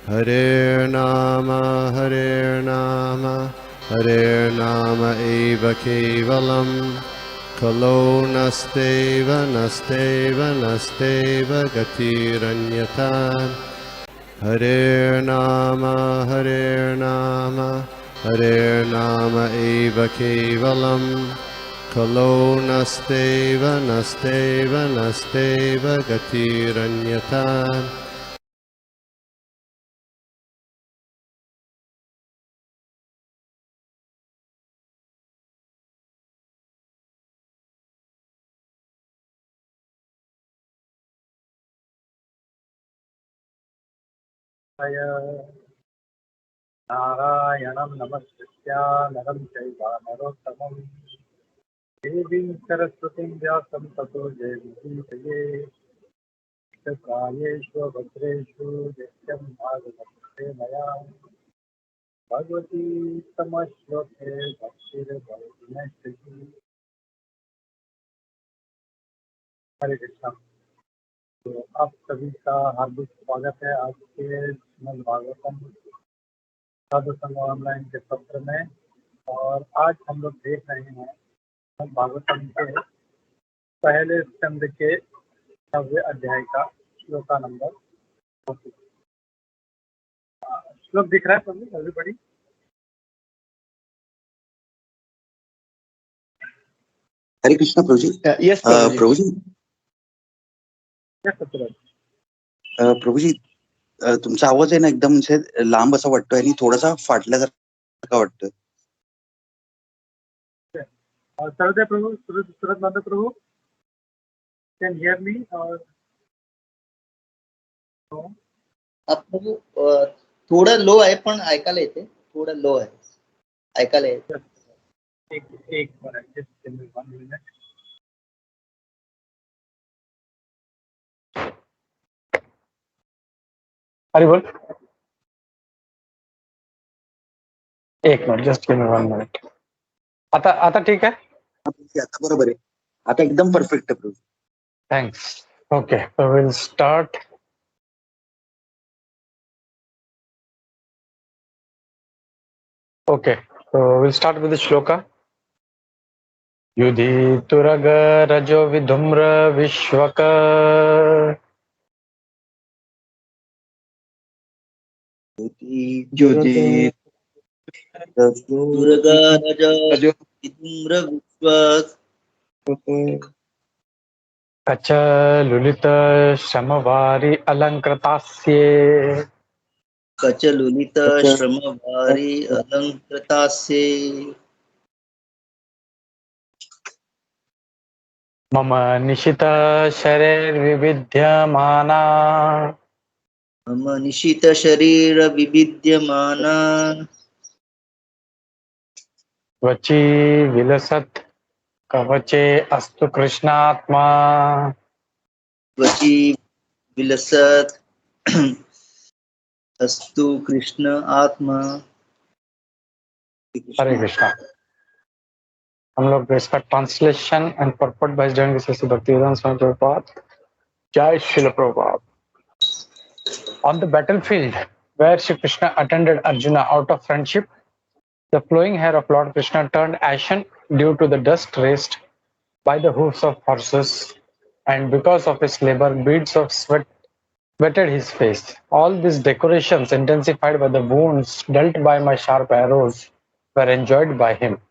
Hare Nama, Hare Nama eva kevalam, Kalo nasteva, nasteva, nasteva gatiranyata. Hare Nama, Hare Nama, Hare Nama eva kevalam, Kalo nasteva, nasteva, nasteva gatiranyata. नारायणं नमस्कृत्य नरं चैव नरोत्तमं देवीं सरस्वतीं व्यासं ततो जयमुदीरये प्रायेषु भद्रेषु नित्यं भागवते मया भगवती तमश्लोके भक्तिर्भवति। हरे कृष्णा। तो आप सभी का हार्दिक स्वागत है आज के श्रीमद् भागवतम साधु संग ऑनलाइन के सत्र में। और आज हम लोग देख रहे हैं भागवतम के पहले स्कंद के 9वें अध्याय का श्लोका नंबर 26। श्लोक दिख रहा है प्रभु एवरीबॉडी? हरे कृष्णा प्रभू जी। यस प्रभू जी। प्रभू जी, तुमचा आवाज आहे ना एकदम म्हणजे लांब असा वाटतोय आणि थोडासा फाटल्यासारखा वाटतोय. सर्वदेव प्रभु, सूरज माधव प्रभु, कैन हियर मी? और प्रभू थोडं लो आहे पण ऐकायला येते. थोडं लो आहे, ऐकायला येते. एक मिनट, जस्ट 1 मिनट. हरी बोल. एक minute, just give me 1 minute. आता ठीक आहे? आता बरोबर आहे. आता एकदम परफेक्ट आहे प्रभू. Thanks. Okay, so we'll start. Okay, so we'll start with the shloka. युधि तुरग रजो विधुम्र विश्वक ज्योति दुर्गा रज विधुम्र विश्वक कच लुलित श्रमवारी अलंकृतास्ये कचलुलित श्रमवारी अलंकृतास्ये मम निशित शरीर विविध्यमाना मम निशित शरीर विविद्यमाना वची विलसत् कवचे अस्तु कृष्णात्मा वची विलसत् अस्तु कृष्ण आत्मा. हरे कृष्णा. हम लोग इसका translation and purport by doing this Bhaktivedanta Swami Prabhupada. जय Srila Prabhupada. On the battlefield where Shri Krishna attended Arjuna out of friendship, the flowing hair of Lord Krishna turned ashen due to the dust raised by the hoofs of horses, and because of his labor, beads of sweat wetted his face. All these decorations, intensified by the wounds dealt by my sharp arrows, were enjoyed by him.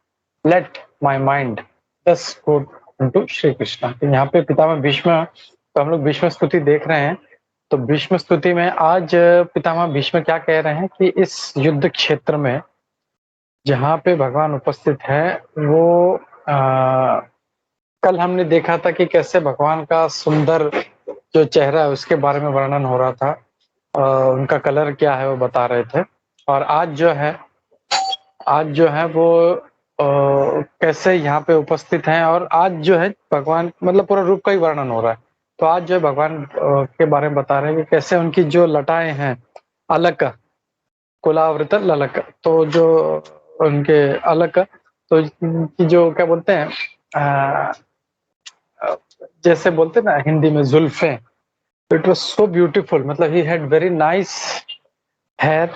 Let my mind thus go into Shri Krishna. यहाँ पे पितामह भीष्म, तो हम लोग भीष्म स्तुति देख रहे हैं. तो भीष्म स्तुति में आज पितामह भीष्म क्या कह रहे हैं कि इस युद्ध क्षेत्र में जहाँ पे भगवान उपस्थित है वो कल हमने देखा था कि कैसे भगवान का सुंदर जो चेहरा है उसके बारे में वर्णन हो रहा था. उनका कलर क्या है वो बता रहे थे. और आज जो है वो कैसे यहाँ पे उपस्थित हैं. और आज जो है भगवान मतलब पूरा रूप का ही वर्णन हो रहा है. तो आज जो है भगवान के बारे में बता रहे हैं कि कैसे उनकी जो लटाएं हैं अलक कुलावृत ललक, तो जो उनके अलक, तो इनकी जो क्या बोलते हैं जैसे बोलते हैं ना हिंदी में जुल्फें. It was so beautiful. मतलब ही हैड वेरी नाइस है।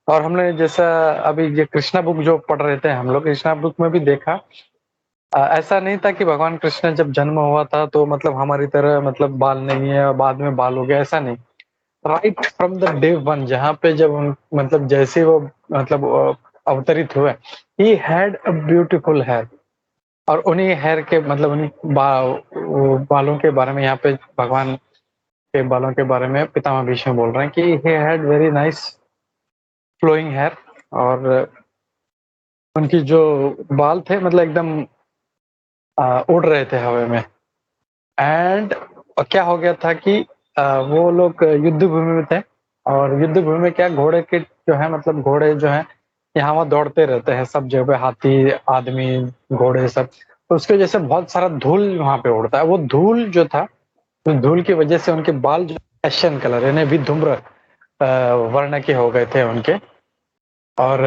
और हमने जैसा अभी ये कृष्णा बुक जो पढ़ रहे थे हम लोग, कृष्णा बुक में भी देखा ऐसा नहीं था कि भगवान कृष्ण जब जन्म हुआ था तो मतलब हमारी तरह मतलब बाल नहीं है और बाद में बाल हो गया, ऐसा नहीं। Right from the day one, जहाँ पे जब मतलब जैसे वो मतलब अवतरित हुए, he had a beautiful hair. और उन्हीं हेयर के मतलब उन्हीं बालों के बारे में यहाँ पे भगवान के बालों के बारे में पितामह भीष्म बोल रहे हैं कि he had very nice flowing hair. और उनकी जो बाल थे मतलब एकदम उड़ रहे थे हवा में। एंड क्या हो गया था कि वो लोग युद्ध भूमि में थे, और युद्ध भूमि में क्या घोड़े के जो है मतलब घोड़े जो है यहाँ वहाँ दौड़ते रहते हैं सब जगह पे, हाथी आदमी घोड़े सब। तो उसकी वजह से बहुत सारा धूल वहां पे उड़ता है। वो धूल जो था, उस धूल की वजह से उनके बाल जो एशियन कलर यानी विधूम्र वर्ण के हो गए थे उनके। और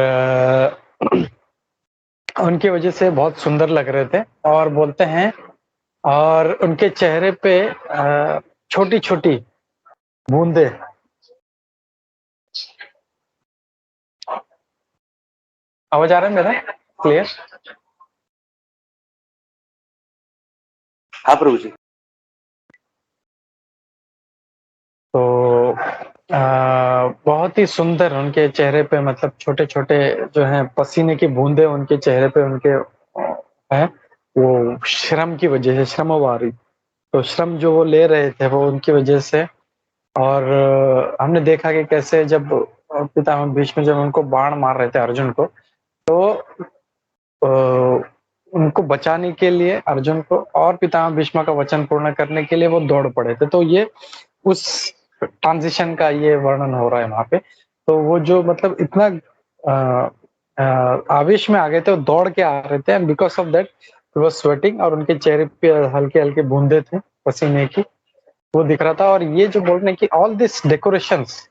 उनकी वजह से बहुत सुंदर लग रहे थे। और बोलते हैं और उनके चेहरे पे छोटी छोटी बूंदे। आवाज आ रहा है मेरा क्लियर? हाँ प्रभु जी। तो बहुत ही सुंदर उनके चेहरे पे मतलब छोटे छोटे जो हैं पसीने की बूंदे उनके चेहरे पे उनके हैं, वो श्रम की वजह से, श्रमवारी। तो श्रम जो वो ले रहे थे वो उनकी वजह से। और हमने देखा कि कैसे जब पितामह भीष्म जब उनको बाण मार रहे थे अर्जुन को, तो उनको बचाने के लिए अर्जुन को और पितामह भीष्म का वचन पूर्ण करने के लिए वो दौड़ पड़े थे। तो ये उस ट्रांजिशन का ये वर्णन हो रहा है वहां पे। तो वो जो मतलब इतना आवेश में आ गए थे, वो दौड़ के आ रहे थे, एंड बिकॉज ऑफ दैट वो स्वेटिंग, और उनके चेहरे पे हल्के हल्के बूंदे थे पसीने की, वो दिख रहा था। और ये जो बोल रहे हैं कि ऑल दिस डेकोरेशंस,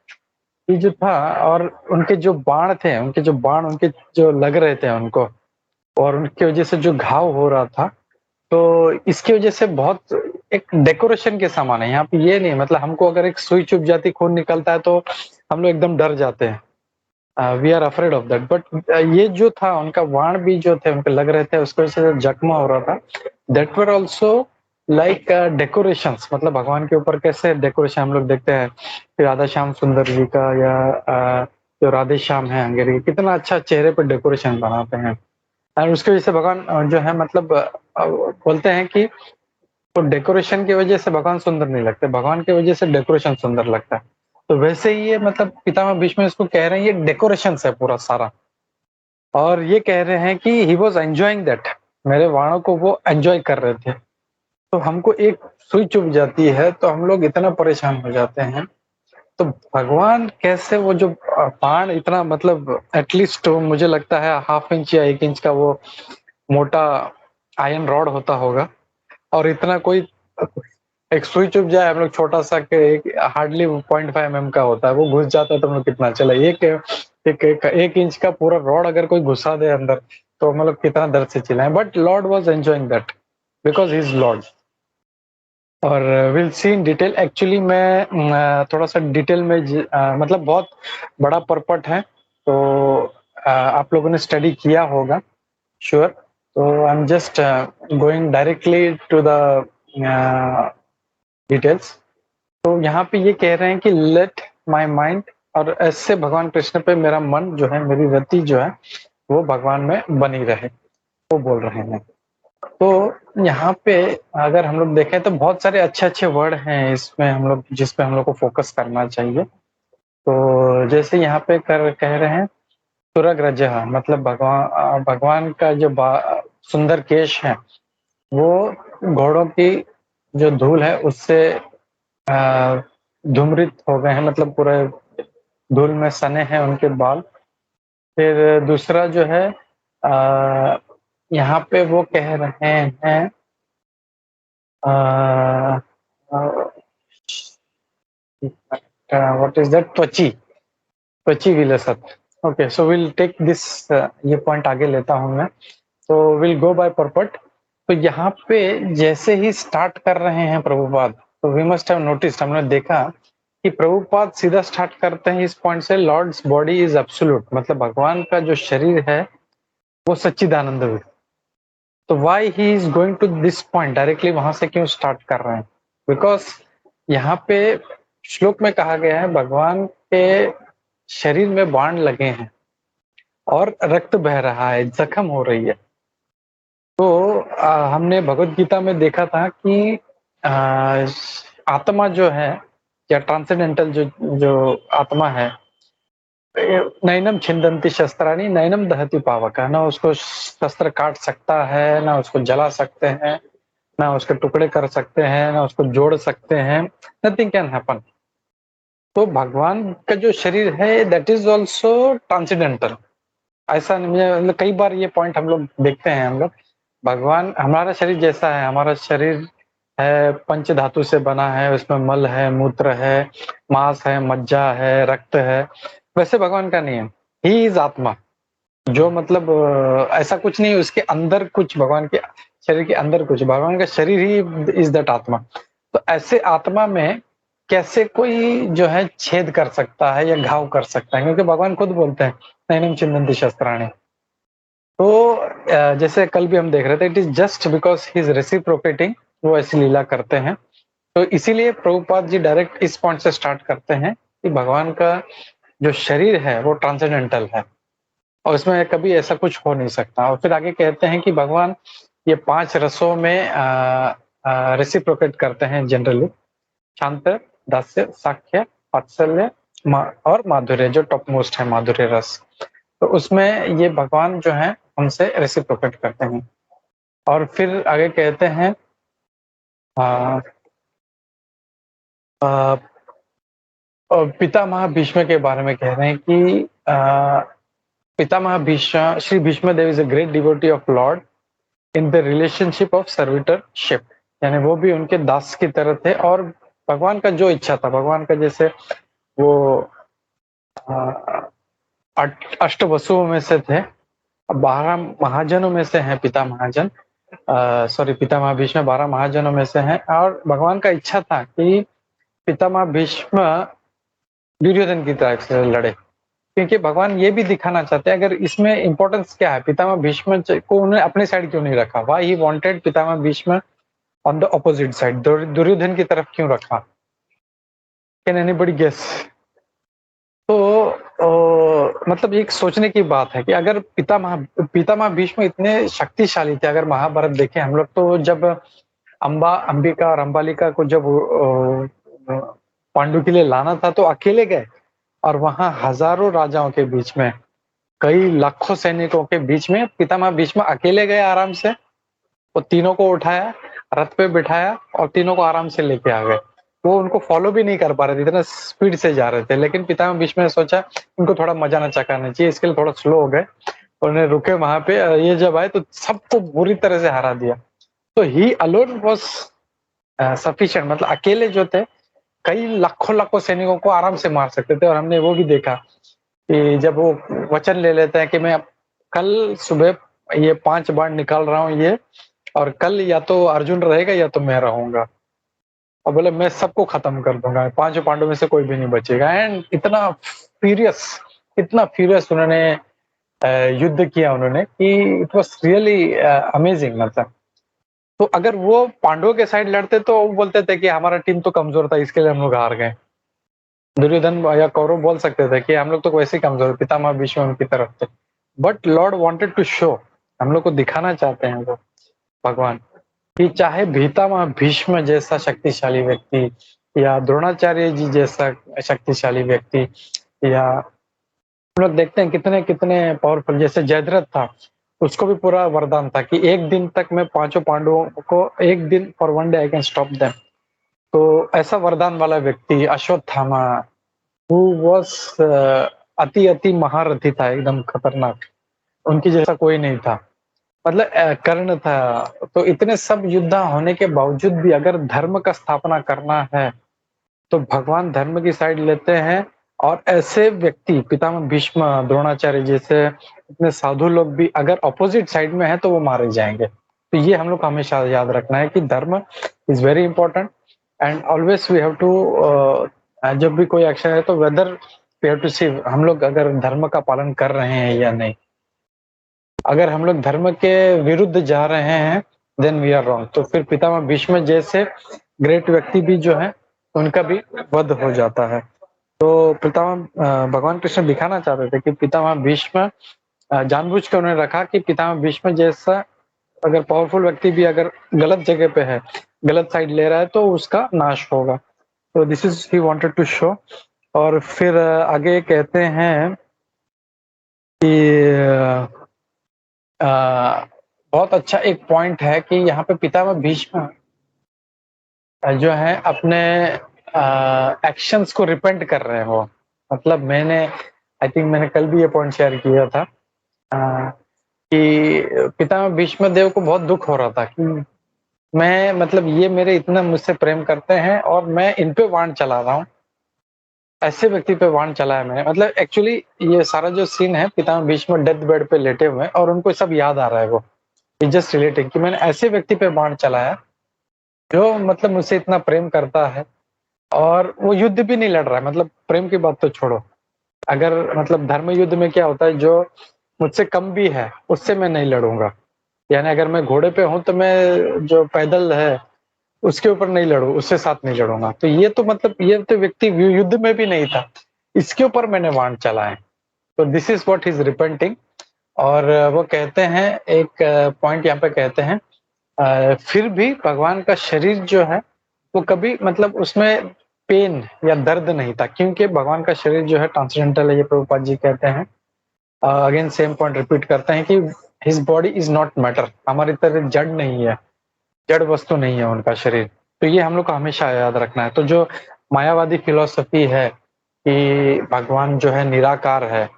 ये जो था, और उनके जो बाण थे, उनके जो बाण उनके जो लग रहे थे उनको, और उनकी वजह से जो घाव हो रहा था, तो इसकी वजह से बहुत एक डेकोरेशन के समान है। यहाँ पे ये नहीं मतलब हमको अगर एक सुई चुभ जाती, खून निकलता है तो हम लोग एकदम डर जाते हैं, we are afraid of that. But ये जो था उनका बाण भी जो थे उनके लग रहे थे, उसकी वजह से जख्म हो रहा था, that were also like decorations. मतलब भगवान के ऊपर कैसे डेकोरेशन हम लोग देखते हैं कि राधा श्याम सुंदर जी का, या जो राधे श्याम है अंगेरी, कितना अच्छा चेहरे पर डेकोरेशन बनाते हैं। और उसकी वजह से भगवान जो है मतलब बोलते हैं कि तो डेकोरेशन की वजह से भगवान सुंदर नहीं लगते, भगवान की वजह से डेकोरेशन सुंदर लगता है। तो वैसे ही ये मतलब पितामह भीष्म इसको कह रहे हैं ये डेकोरेशन है पूरा सारा। और ये कह रहे हैं कि ही वॉज एंजॉइंग दैट, मेरे वाणों को वो एंजॉय कर रहे थे। तो हमको एक सुई चुभ जाती है तो हम लोग इतना परेशान हो जाते हैं। तो भगवान कैसे वो जो बाण इतना मतलब एटलीस्ट मुझे लगता है 1/2 इंच या 1 इंच का वो मोटा आयरन रॉड होता होगा, और इतना कोई एक सुई चुभ जाए हम लोग छोटा सा के हार्डली 0.5 mm का होता है, वो घुस जाता है तो हम लोग कितना चला, एक इंच का पूरा रॉड अगर कोई घुसा दे अंदर तो हम लोग कितना दर्द से चिल्लाएं। But lord was enjoying that because he is lord. और will see in detail. Actually मैं थोड़ा सा डिटेल में मतलब बहुत बड़ा परपट है, तो आप लोगों ने स्टडी किया होगा श्योर। तो I am just going directly to the details. तो यहाँ पे ये कह रहे हैं कि लेट माय माइंड, और ऐसे भगवान कृष्ण पे मेरा मन जो है, मेरी रति जो है वो भगवान में बनी रहे, वो बोल रहे हैं। तो यहाँ पे अगर हम लोग देखें तो बहुत सारे अच्छे अच्छे वर्ड हैं इसमें हम लोग, जिस पे हम लोग को फोकस करना चाहिए। तो जैसे यहाँ पे कह रहे हैं सुरग्रजः, मतलब भगवान का जो सुंदर केश है वो घोड़ों की जो धूल है उससे धूम्रित हो गए हैं, मतलब पूरे धूल में सने हैं उनके बाल। फिर दूसरा जो है यहाँ पे वो कह रहे हैं व्हाट इज दैट, त्वची विलसत। Okay, so will take this, ये पॉइंट आगे लेता हूं मैं। तो विल गो बाय परपट। तो यहाँ पे जैसे ही स्टार्ट कर रहे हैं प्रभुपाद, तो वी मस्ट हैव नोटिस्ड, हमने देखा कि प्रभुपाद सीधा स्टार्ट करते हैं इस पॉइंट से, लॉर्ड्स बॉडी इज एब्सोल्यूट, मतलब भगवान का जो शरीर है वो सच्चिदानंद है। तो why he is going to this point, directly वहां से क्यों स्टार्ट कर रहे हैं? बिकॉज यहाँ पे श्लोक में कहा गया है भगवान के शरीर में बाण लगे हैं और रक्त बह रहा है, जख्म हो रही है। तो हमने भगवत गीता में देखा था कि आत्मा जो है या ट्रांसेंडेंटल जो आत्मा है, नैनम छिंदंती शस्त्राणी नैनम दहती पावका, ना उसको शस्त्र काट सकता है, ना उसको जला सकते हैं, ना उसके टुकड़े कर सकते हैं, ना उसको जोड़ सकते हैं, नथिंग कैन हैपन। तो भगवान का जो शरीर है दैट इज ऑल्सो ट्रांसेंडेंटल। ऐसा नहीं, मतलब कई बार ये पॉइंट हम लोग देखते हैं, हम लोग भगवान, हमारा शरीर जैसा है, हमारा शरीर है पंच धातु से बना है, उसमें मल है, मूत्र है, मांस है, मज्जा है, रक्त है, वैसे भगवान का नहीं है। ही इज आत्मा, जो मतलब ऐसा कुछ नहीं, उसके अंदर कुछ, भगवान के शरीर के अंदर कुछ, भगवान का शरीर ही इज दैट आत्मा। तो ऐसे आत्मा में कैसे कोई जो है छेद कर सकता है या घाव कर सकता है, क्योंकि भगवान खुद बोलते हैं नैनम चिन्नन्ति शस्त्राणि। तो जैसे कल भी हम देख रहे थे, it is just because he is reciprocating, वो ऐसी लीला करते हैं। तो इसीलिए प्रभुपाद जी डायरेक्ट इस पॉइंट से स्टार्ट करते हैं कि भगवान का जो शरीर है वो ट्रांसेंडेंटल है और इसमें कभी ऐसा कुछ हो नहीं सकता। और फिर आगे कहते हैं कि भगवान ये 5 रसों में रेसिप्रोकेट करते हैं जनरली, शांत, दास्य, साख्य, वात्सल्य और माधुर्य, जो टॉप मोस्ट है माधुर्य रस। तो उसमें ये भगवान जो है हमसे रेसिप्रोकेट करते हैं। और फिर आगे कहते हैं पितामह भीष्म के बारे में कह रहे हैं कि पितामह Bhishma, Shri Bhishma Dev is a great devotee of lord in the relationship of servitorship, यानी वो भी उनके दास की तरह थे और भगवान का जो इच्छा था, भगवान का जैसे वो अष्ट वसुओं में से थे, 12 महाजनों में से हैं पिता महाजन, पितामह भीष्म 12 महाजनों में से हैं। और भगवान का इच्छा था कि पितामह भीष्म दुर्योधन की तरह से लड़े, क्योंकि भगवान ये भी दिखाना चाहते हैं, अगर इसमें इंपॉर्टेंस क्या है, पितामह भीष्म को उन्होंने अपने साइड क्यों नहीं रखा, why he wanted Pitamah Bhishma on the opposite side, Duryodhan की तरफ क्यों रखा? Can anybody guess? तो मतलब एक सोचने की बात है कि अगर पितामह भीष्म इतने शक्तिशाली थे, अगर महाभारत देखें हम लोग, तो जब अंबिका और अंबालिका को जब पांडु के लिए लाना था तो अकेले गए, और वहां हजारों राजाओं के बीच में, कई लाखों सैनिकों के बीच में पितामह भीष्म अकेले गए आराम से, वो तीनों को उठाया, रथ पे बिठाया और तीनों को आराम से लेके आ गए। वो उनको फॉलो भी नहीं कर पा रहे थे, इतना स्पीड से जा रहे थे, लेकिन पितामह भीष्म ने सोचा इनको थोड़ा मजा न चकाना चाहिए, इसके लिए थोड़ा स्लो हो गए, उन्हें रुके वहां पे। ये जब आए तो सबको बुरी तरह से हरा दिया। तो ही अलोन वाज सफिशिएंट, मतलब अकेले जो थे कई लाखों सैनिकों को आराम से मार सकते थे। और हमने वो भी देखा कि जब वो वचन ले लेते हैं कि मैं कल सुबह ये 5 बाण निकाल रहा हूँ ये, और कल या तो अर्जुन रहेगा या तो मैं रहूंगा, और बोले मैं सबको खत्म कर दूंगा, 5 पांडवों में से कोई भी नहीं बचेगा। एंड इतना फ्यूरियस उन्होंने युद्ध किया उन्होंने कि इट वाज रियली अमेजिंग। मतलब तो अगर वो पांडवों के साइड लड़ते तो वो बोलते थे कि हमारा टीम तो कमजोर था, इसके लिए हम लोग हार गए। दुर्योधन या कौरव बोल सकते थे कि हम लोग तो वैसे ही कमजोर, पितामह भीष्म उनकी तरफ थे। But lord wanted to show, हम लोग को दिखाना चाहते हैं वो भगवान कि चाहे पितामह भीष्म जैसा शक्तिशाली व्यक्ति या द्रोणाचार्य जी जैसा शक्तिशाली व्यक्ति, या हम लोग देखते हैं कितने कितने पावरफुल, जैसे जयद्रथ था, उसको भी पूरा वरदान था कि एक दिन तक मैं 5 पांडवों को, एक दिन for 1 day I can stop them. तो ऐसा वरदान वाला व्यक्ति अश्वत्थामा, हु वाज अति महारथी था, एकदम खतरनाक, उनकी जैसा कोई नहीं था। मतलब कर्ण था। तो इतने सब युद्ध होने के बावजूद भी अगर धर्म का स्थापना करना है तो भगवान धर्म की साइड लेते हैं। और ऐसे व्यक्ति पितामह भीष्म, द्रोणाचार्य जैसे इतने साधु लोग भी अगर अपोजिट साइड में है तो वो मारे जाएंगे। तो ये हम लोग को हमेशा याद रखना है कि dharma is very important and always we have to जब भी कोई एक्शन है तो whether we have to see हम लोग अगर धर्म का पालन कर रहे हैं या नहीं। अगर हम लोग धर्म के विरुद्ध जा रहे हैं देन वी आर रॉन्ग। तो फिर पितामह भीष्म जैसे ग्रेट व्यक्ति भी जो है उनका भी वध हो जाता है। तो पितामह भगवान कृष्ण दिखाना चाहते थे कि पितामह भीष्म जानबूझ कर उन्होंने रखा कि पितामह भीष्म जैसा अगर पावरफुल व्यक्ति भी अगर गलत जगह पे है, गलत साइड ले रहा है तो उसका नाश होगा। तो this is he wanted to show. और फिर आगे कहते हैं कि बहुत अच्छा एक पॉइंट है कि यहाँ पे पितामह भीष्म जो है अपने एक्शंस को रिपेंट कर रहे हो। मतलब मैंने आई थिंक मैंने कल भी ये पॉइंट शेयर किया था कि पितामह भीष्म देव को बहुत दुख हो रहा था कि मैं मतलब ये मेरे इतना मुझसे प्रेम करते हैं और मैं इन पे वाण चला रहा हूँ, ऐसे व्यक्ति पे वाण चलाया मैंने। मतलब एक्चुअली ये सारा जो सीन है पितामह भीष्म डेथ बेड पे लेटे हुए हैं और उनको सब याद आ रहा है। वो जस्ट रिलेटिंग कि मैंने ऐसे व्यक्ति पे बाण चलाया जो मतलब मुझसे इतना प्रेम करता है और वो युद्ध भी नहीं लड़ रहा है। मतलब प्रेम की बात तो छोड़ो, अगर मतलब धर्म युद्ध में क्या होता है, जो मुझसे कम भी है उससे मैं नहीं लड़ूंगा। यानी अगर मैं घोड़े पे हूं तो मैं जो पैदल है उसके ऊपर नहीं लड़ू, उससे साथ नहीं लड़ूंगा। तो ये तो मतलब ये तो व्यक्ति युद्ध में भी नहीं था, इसके ऊपर मैंने बाण चलाए। तो this is what is repenting. और वो कहते हैं एक पॉइंट यहाँ पे कहते हैं फिर भी भगवान का शरीर जो है वो कभी मतलब उसमें पेन या दर्द नहीं था, क्योंकि भगवान का शरीर जो है ट्रांसेंडेंटल है। ये प्रभुपाद जी कहते हैं, अगेन सेम पॉइंट रिपीट करते हैं कि his body is not matter, हमारी तरह जड़ नहीं है, जड़ वस्तु नहीं है उनका शरीर। तो ये हम लोग को हमेशा याद रखना है। तो जो मायावादी फिलोसफी है कि भगवान जो है निराकार है,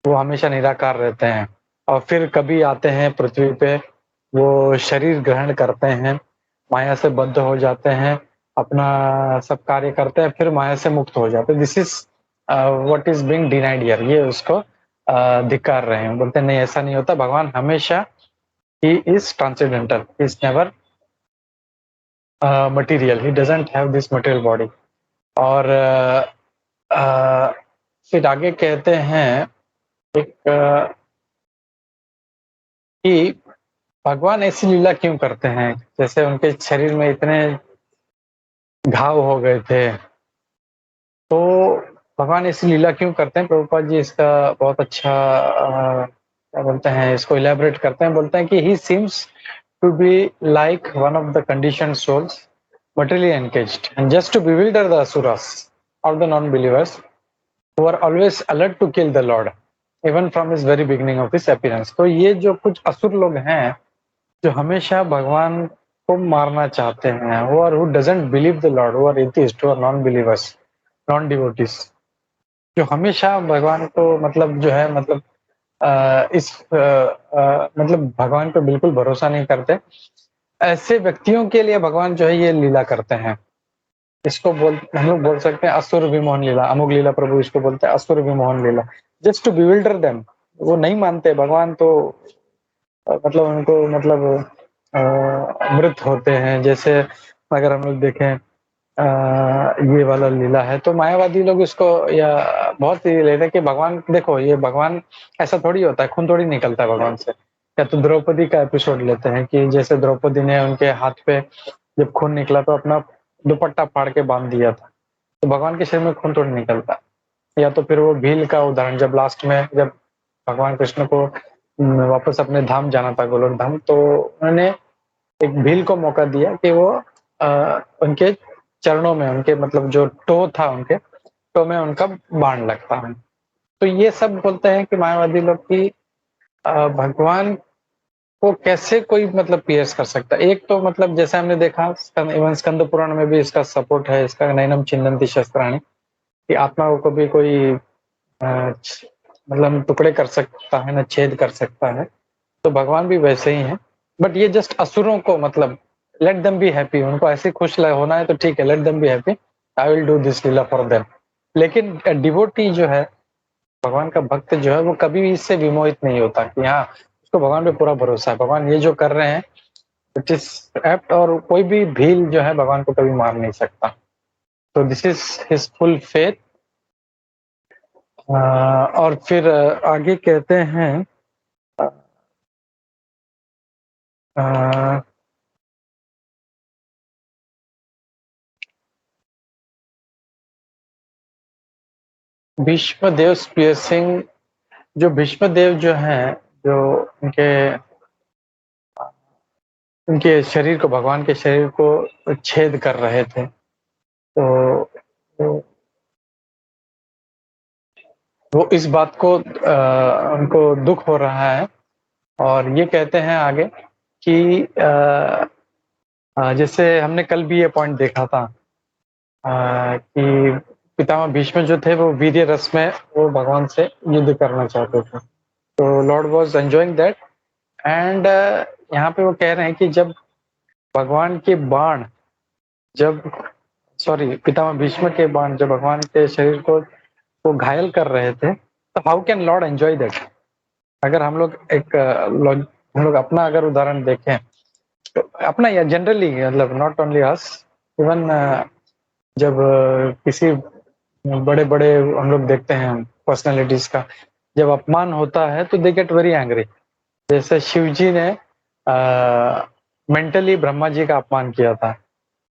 वो हमेशा निराकार रहते हैं और फिर कभी आते हैं पृथ्वी पे, वो शरीर ग्रहण करते हैं, माया से बद्ध हो जाते हैं, अपना सब कार्य करते हैं, फिर माया से मुक्त हो जाते हैं। This is what is being denied here. ये उसको धिक्कार रहे हैं, बोलते हैं नहीं ऐसा नहीं होता। भगवान हमेशा he is transcendental, he is never material, he doesn't have this material body. और फिर आगे कहते हैं एक कि भगवान ऐसी लीला क्यों करते हैं, जैसे उनके शरीर में इतने घाव हो गए थे, तो भगवान ऐसी लीला क्यों करते हैं। प्रभुपाद जी इसका बहुत अच्छा क्या बोलते हैं, इसको इलेबोरेट करते हैं। बोलते हैं कि he seems to be like one of the conditioned souls materially engaged and just to bewilder the asuras or the non-believers who are always alert to kill the Lord even from his very beginning of his appearance। तो ये जो कुछ असुर लोग हैं जो हमेशा भगवान को मारना चाहते हैं, वो और who doesn't believe the Lord, who are atheists, who are non-believers, non-devotees, जो हमेशा भगवान को मतलब जो है मतलब मतलब भगवान पे बिल्कुल भरोसा नहीं करते, ऐसे व्यक्तियों के लिए भगवान जो है ये लीला करते हैं। इसको हम लोग बोल सकते हैं असुर विमोहन लीला, अमुक लीला प्रभु इसको बोलते हैं असुर विमोहन लीला, जस्ट टू बिविल्डर देम। वो नहीं मानते भगवान, तो मतलब उनको मतलब मृत होते हैं। जैसे अगर हम लोग देखें ये वाला लीला है, तो मायावादी लोग इसको या बहुत ही लेते हैं कि भगवान देखो, ये भगवान ऐसा थोड़ी होता है, खून थोड़ी निकलता है भगवान से। या तो द्रौपदी का एपिसोड लेते हैं कि जैसे द्रौपदी ने उनके हाथ पे जब खून निकला तो अपना दुपट्टा फाड़ के बांध दिया था, तो भगवान के शरीर में खून थोड़ी निकलता। या तो फिर वो भील का उदाहरण, जब लास्ट में जब भगवान कृष्ण को वापस अपने धाम जाना था, गोलोक धाम, तो उन्होंने एक भील को मौका दिया कि वो उनके चरणों में, उनके मतलब जो टो था उनके टो में उनका बाण लगता है। तो ये सब बोलते हैं कि मायावादी लोग की भगवान को कैसे कोई मतलब पीएस कर सकता है। एक तो मतलब जैसे हमने देखा इवन स्कंद पुराण में भी इसका सपोर्ट है, इसका नैनम छिन्दन्ति शस्त्राणि, कि आत्मा को भी कोई मतलब टुकड़े कर सकता है, न छेद कर सकता है। तो भगवान भी वैसे ही हैं, बट ये जस्ट असुरों को मतलब लेट देम बी हैप्पी, उनको ऐसे खुश होना है तो ठीक है, let them be happy, I will do this Leela for them. लेकिन डिवोटी जो है, भगवान का भक्त जो है, वो कभी भी इससे विमोहित नहीं होता कि हाँ उसको भगवान पे पूरा भरोसा है, भगवान ये जो कर रहे हैं इट इज एप्ट, और कोई भी भील जो है भगवान को कभी मार नहीं सकता। तो this is his full faith. और फिर आगे कहते हैं भीष्मदेव प्रिय सिंह, जो भीष्मदेव जो हैं, जो उनके उनके शरीर को, भगवान के शरीर को छेद कर रहे थे, तो वो इस बात को उनको दुख हो रहा है और ये कहते हैं आगे कि जैसे हमने कल भी ये पॉइंट देखा था कि पितामह भीष्म जो थे वो वीर्य रस में वो भगवान से युद्ध करना चाहते थे, तो Lord was enjoying that. And यहाँ पे वो कह रहे हैं कि जब भगवान के बाण, पितामह भीष्म के बाण जब भगवान के शरीर को वो घायल कर रहे थे, तो how can Lord enjoy that. अगर हम लोग अपना अगर उदाहरण देखें, तो अपना या जनरली मतलब नॉट ओनली अस, इवन जब किसी बड़े बड़े हम लोग देखते हैं पर्सनालिटीज का जब अपमान होता है तो दे गेट वेरी एंग्री। जैसे शिव जी ने मेंटली ब्रह्मा जी का अपमान किया था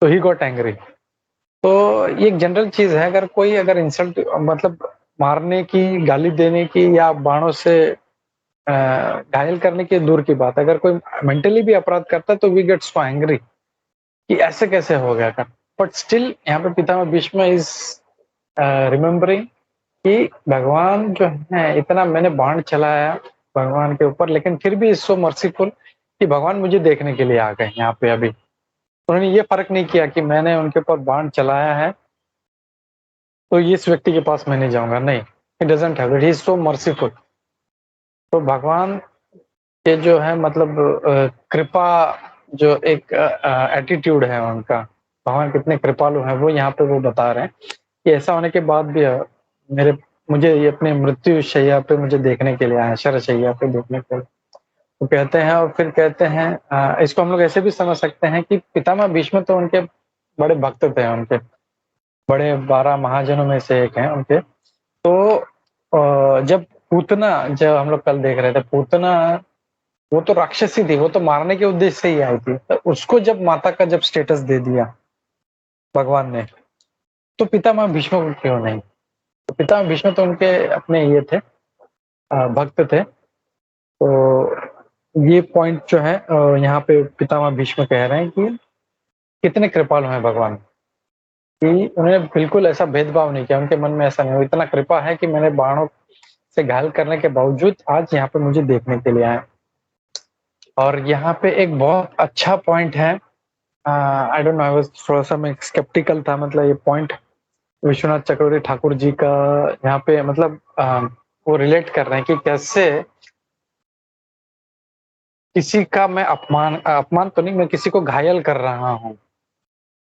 तो ही गॉट एंग्री। तो ये एक जनरल चीज है, अगर कोई अगर इंसल्ट मतलब मारने की, गाली देने की या बाणों से घायल करने की दूर की बात, अगर कोई मेंटली भी अपराध करता है तो वी गेट सो एंग्री कि ऐसे कैसे हो गया था। बट स्टिल यहाँ पे पितामह भीष्म इज रिमेम्बरिंग कि भगवान जो है, इतना मैंने बाण चलाया भगवान के ऊपर, लेकिन फिर भी सो मर्सीफुल कि भगवान मुझे देखने के लिए आ गए यहाँ पे। अभी उन्होंने ये फर्क नहीं किया कि मैंने उनके ऊपर बाण चलाया है तो इस व्यक्ति के पास मैं नहीं जाऊंगा, नहीं, he doesn't have it, he is so merciful. तो भगवान के जो है मतलब कृपा, जो एक एटीट्यूड है उनका, भगवान कितने कृपालु हैं वो यहाँ पे वो बता रहे हैं कि ऐसा होने के बाद भी मुझे ये अपने मृत्यु शैया पे मुझे देखने के लिए आए, शर शैया पे देखने के लिए। तो कहते हैं, और फिर कहते हैं इसको हम लोग ऐसे भी समझ सकते हैं कि पितामह भीष्म तो उनके बड़े भक्त थे, उनके बड़े 12 महाजनों में से एक हैं उनके। तो जब पूतना, जब हम लोग कल देख रहे थे, पूतना वो तो राक्षसी थी, वो तो मारने के उद्देश्य से ही आई थी, तो उसको जब माता का जब स्टेटस दे दिया भगवान ने, तो पितामह भीष्म को क्यों नहीं। तो पितामह भीष्म तो उनके अपने ये थे, भक्त थे। तो ये पॉइंट जो है यहाँ पे पितामह भीष्म कह रहे हैं कि कितने कृपालु हैं भगवान, कि उन्होंने बिल्कुल ऐसा भेदभाव नहीं किया, उनके मन में ऐसा नहीं हो, इतना कृपा है कि मैंने बाणों से घायल करने के बावजूद आज यहाँ पे मुझे देखने के लिए आए। और यहाँ पे एक बहुत अच्छा पॉइंट है, I don't know, I was थोड़ा सा मैं स्केप्टिकल था, मतलब ये पॉइंट विश्वनाथ चक्रवर्ती ठाकुर जी का यहाँ पे मतलब वो रिलेट कर रहे हैं कि कैसे किसी का मैं अपमान तो नहीं, मैं किसी को घायल कर रहा हूँ,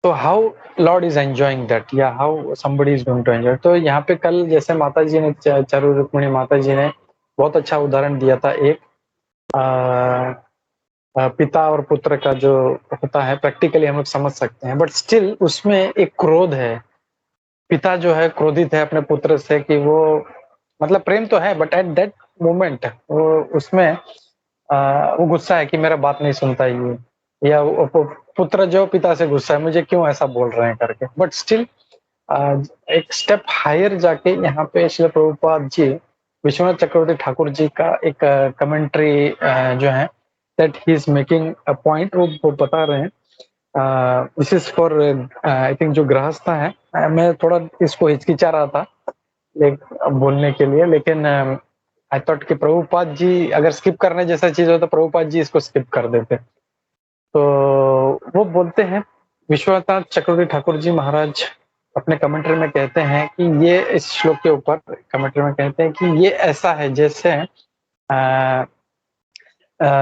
तो how lord is enjoying that, या how somebody is going to enjoy. तो यहाँ पे कल जैसे माता जी ने, चारू रुक्मिणी माता जी ने बहुत अच्छा उदाहरण दिया था, एक पिता और पुत्र का जो होता है, प्रैक्टिकली हम लोग समझ सकते हैं, बट स्टिल उसमें एक क्रोध है। पिता जो है क्रोधित है अपने पुत्र से कि वो, मतलब प्रेम तो है बट एट दैट मोमेंट वो उसमें वो गुस्सा है कि मेरा बात नहीं सुनता ये, या पुत्र जो पिता से गुस्सा है, मुझे क्यों ऐसा बोल रहे हैं करके। बट स्टिल एक स्टेप हायर जाके यहाँ पे श्रील प्रभुपाद जी, विश्वनाथ चक्रवर्ती ठाकुर जी का एक कमेंट्री जो है, that he is making a point, वो बता रहे हैं। This is for I think जो गृहस्थ है, मैं थोड़ा इसको हिचकिचा रहा था बोलने के लिए, लेकिन आई थॉट कि प्रभुपाद जी अगर स्किप करने जैसा चीज हो तो प्रभुपाद जी इसको स्किप कर देते। तो वो बोलते हैं, विश्वनाथ चक्रवर्ती ठाकुर जी महाराज अपने कमेंट्री में कहते हैं कि ये, इस श्लोक के ऊपर कमेंट्री में कहते हैं कि ये ऐसा है जैसे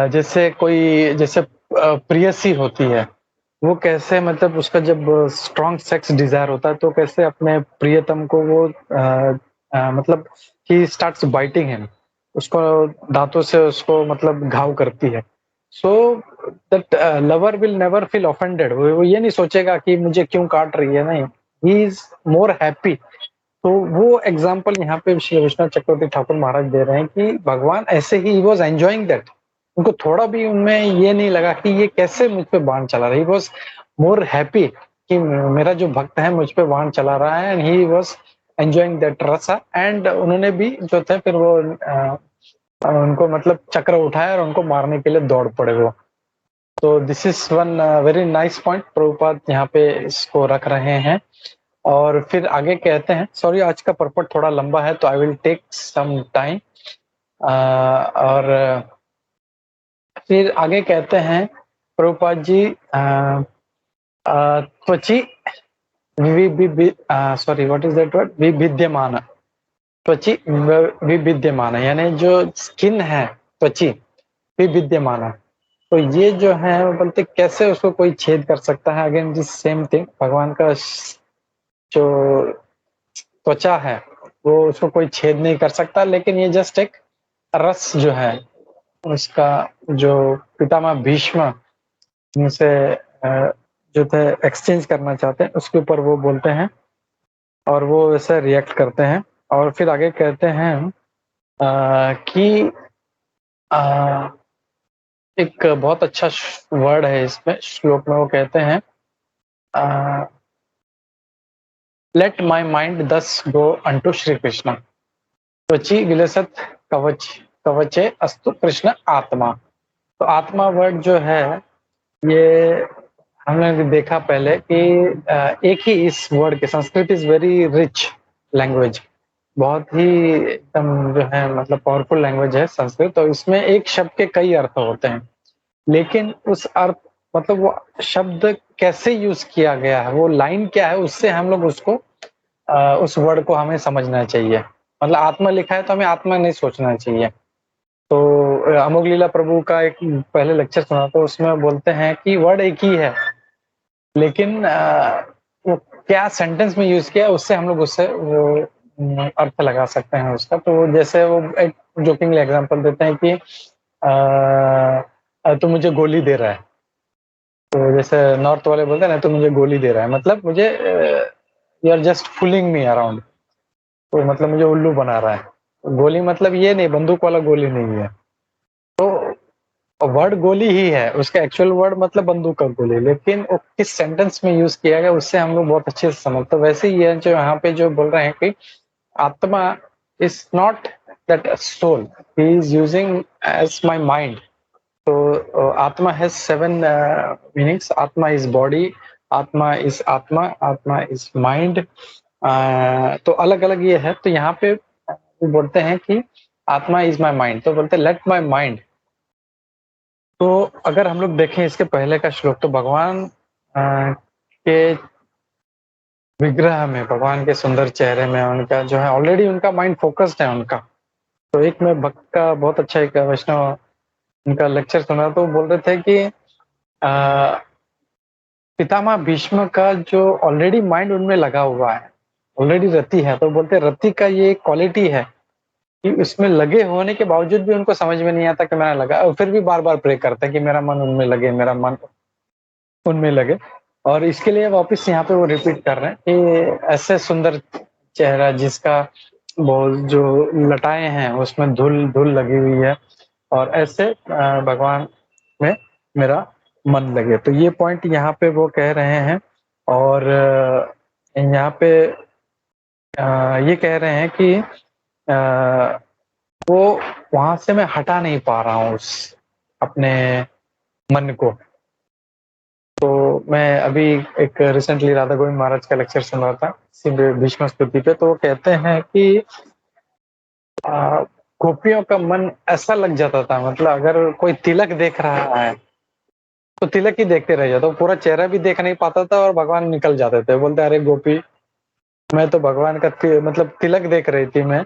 जैसे कोई, जैसे प्रियसी होती है, वो कैसे मतलब उसका जब स्ट्रॉन्ग सेक्स डिजायर होता है तो कैसे अपने प्रियतम को वो मतलब ही स्टार्ट्स बाइटिंग हिम, उसको दांतों से उसको मतलब घाव करती है। So that lover will never feel offended, वो ये नहीं सोचेगा कि मुझे क्यों काट रही है, नहीं, ही इज मोर हैप्पी। तो वो एग्जाम्पल यहाँ पे श्री विश्वनाथ चक्रवर्ती ठाकुर महाराज दे रहे हैं कि भगवान ऐसे ही वॉज एंजॉइंग दैट। उनको थोड़ा भी उनमें ये नहीं लगा कि ये कैसे मुझ पे बाण चला रहा है। ही वॉज मोर हैप्पी कि मेरा जो भक्त है मुझ पे बाण चला रहा है, and he was enjoying that रसा। एंड उन्होंने भी जो थे फिर वो उनको मतलब चक्र उठाया और उनको मारने के लिए दौड़ पड़े वो। तो this is one very nice point Prabhupada यहाँ पे इसको रख रहे हैं। और फिर आगे कहते हैं, सॉरी आज का पर्पट थोड़ा लंबा है तो I will take some time. और फिर आगे कहते हैं प्रभुपाद जी त्वची sorry what is that word, विविद्यमान, त्वची विविद्यमान, यानी जो स्किन है त्वची विविद्यमान। तो ये जो है वो बोलते कैसे उसको कोई छेद कर सकता है। अगेन दिस सेम थिंग, भगवान का जो त्वचा है वो उसको कोई छेद नहीं कर सकता, लेकिन ये जस्ट एक रस जो है उसका जो पितामह भीष्म से जो थे एक्सचेंज करना चाहते हैं उसके ऊपर वो बोलते हैं और वो वैसे रिएक्ट करते हैं। और फिर आगे कहते हैं कि एक बहुत अच्छा वर्ड है इसमें श्लोक में, वो कहते हैं लेट माई माइंड दस गो अनटू श्री कृष्ण त्वची विलसत कवचे अस्तु कृष्ण आत्मा। तो आत्मा वर्ड जो है ये हमने देखा पहले कि एक ही इस वर्ड के, Sanskrit is very rich language, बहुत ही एकदम जो है मतलब पावरफुल लैंग्वेज है संस्कृत। तो इसमें एक शब्द के कई अर्थ होते हैं, लेकिन उस अर्थ मतलब वो शब्द कैसे यूज किया गया है, वो लाइन क्या है, उससे हम लोग उसको उस वर्ड को हमें समझना चाहिए। मतलब आत्मा लिखा है तो हमें आत्मा नहीं सोचना चाहिए। तो अमोघ लीला प्रभु का एक पहले लेक्चर सुना तो उसमें बोलते हैं कि वर्ड एक ही है, लेकिन वो क्या सेंटेंस में यूज किया उससे हम लोग उससे वो अर्थ लगा सकते हैं उसका। तो जैसे वो एक जोकिंगली एग्जांपल देते हैं कि तू मुझे गोली दे रहा है। तो जैसे नॉर्थ वाले बोलते हैं ना, तू मुझे गोली दे रहा है, मतलब मुझे you are just fooling me around, तो मतलब मुझे उल्लू बना रहा है। गोली मतलब ये नहीं, बंदूक वाला गोली नहीं है। तो वर्ड गोली ही है, उसका एक्चुअल वर्ड मतलब बंदूक का गोली, लेकिन वो किस सेंटेंस में यूज किया गया उससे हम लोग बहुत अच्छे से समझते। तो वैसे ही है जो यहाँ पे जो बोल रहे हैं कि atma is not that soul, he is using as my mind. तो atma has 7 meanings. Atma is body, atma is atma, atma is mind. तो अलग अलग ये है। तो यहाँ पे वो बोलते हैं कि आत्मा इज माई माइंड, तो बोलते हैं लेट माई माइंड। तो अगर हम लोग देखें इसके पहले का श्लोक, तो भगवान के विग्रह में, भगवान के सुंदर चेहरे में उनका जो है ऑलरेडी उनका माइंड फोकस्ड है उनका। तो एक मैं भक्त का बहुत अच्छा एक वैष्णव उनका लेक्चर सुना तो बोल रहे थे कि पितामह भीष्म का जो ऑलरेडी माइंड उनमें लगा हुआ है, ऑलरेडी रति है। तो बोलते रति का ये क्वालिटी है कि उसमें लगे होने के बावजूद भी उनको समझ में नहीं आता कि मेरा लगा, और फिर भी बार बार प्रे करते हैं कि मेरा मन उनमें लगे, मेरा मन उनमें लगे। और इसके लिए वापस यहाँ पे वो रिपीट कर रहे हैं कि ऐसे सुंदर चेहरा जिसका बहुत जो लटाएं हैं उसमें धूल धूल लगी हुई है, और ऐसे भगवान में मेरा मन लगे। तो ये पॉइंट यहाँ पे वो कह रहे हैं। और यहाँ पे ये कह रहे हैं कि वो वहां से मैं हटा नहीं पा रहा हूँ उस अपने मन को। तो मैं अभी एक रिसेंटली राधा गोविंद महाराज का लेक्चर सुन रहा था भीष्म स्तुति पे। तो वो कहते हैं कि गोपियों का मन ऐसा लग जाता था, मतलब अगर कोई तिलक देख रहा है तो तिलक ही देखते रह जाता, पूरा चेहरा भी देख नहीं पाता था और भगवान निकल जाते थे। बोलते अरे गोपी, मैं तो भगवान का मतलब तिलक देख रही थी मैं,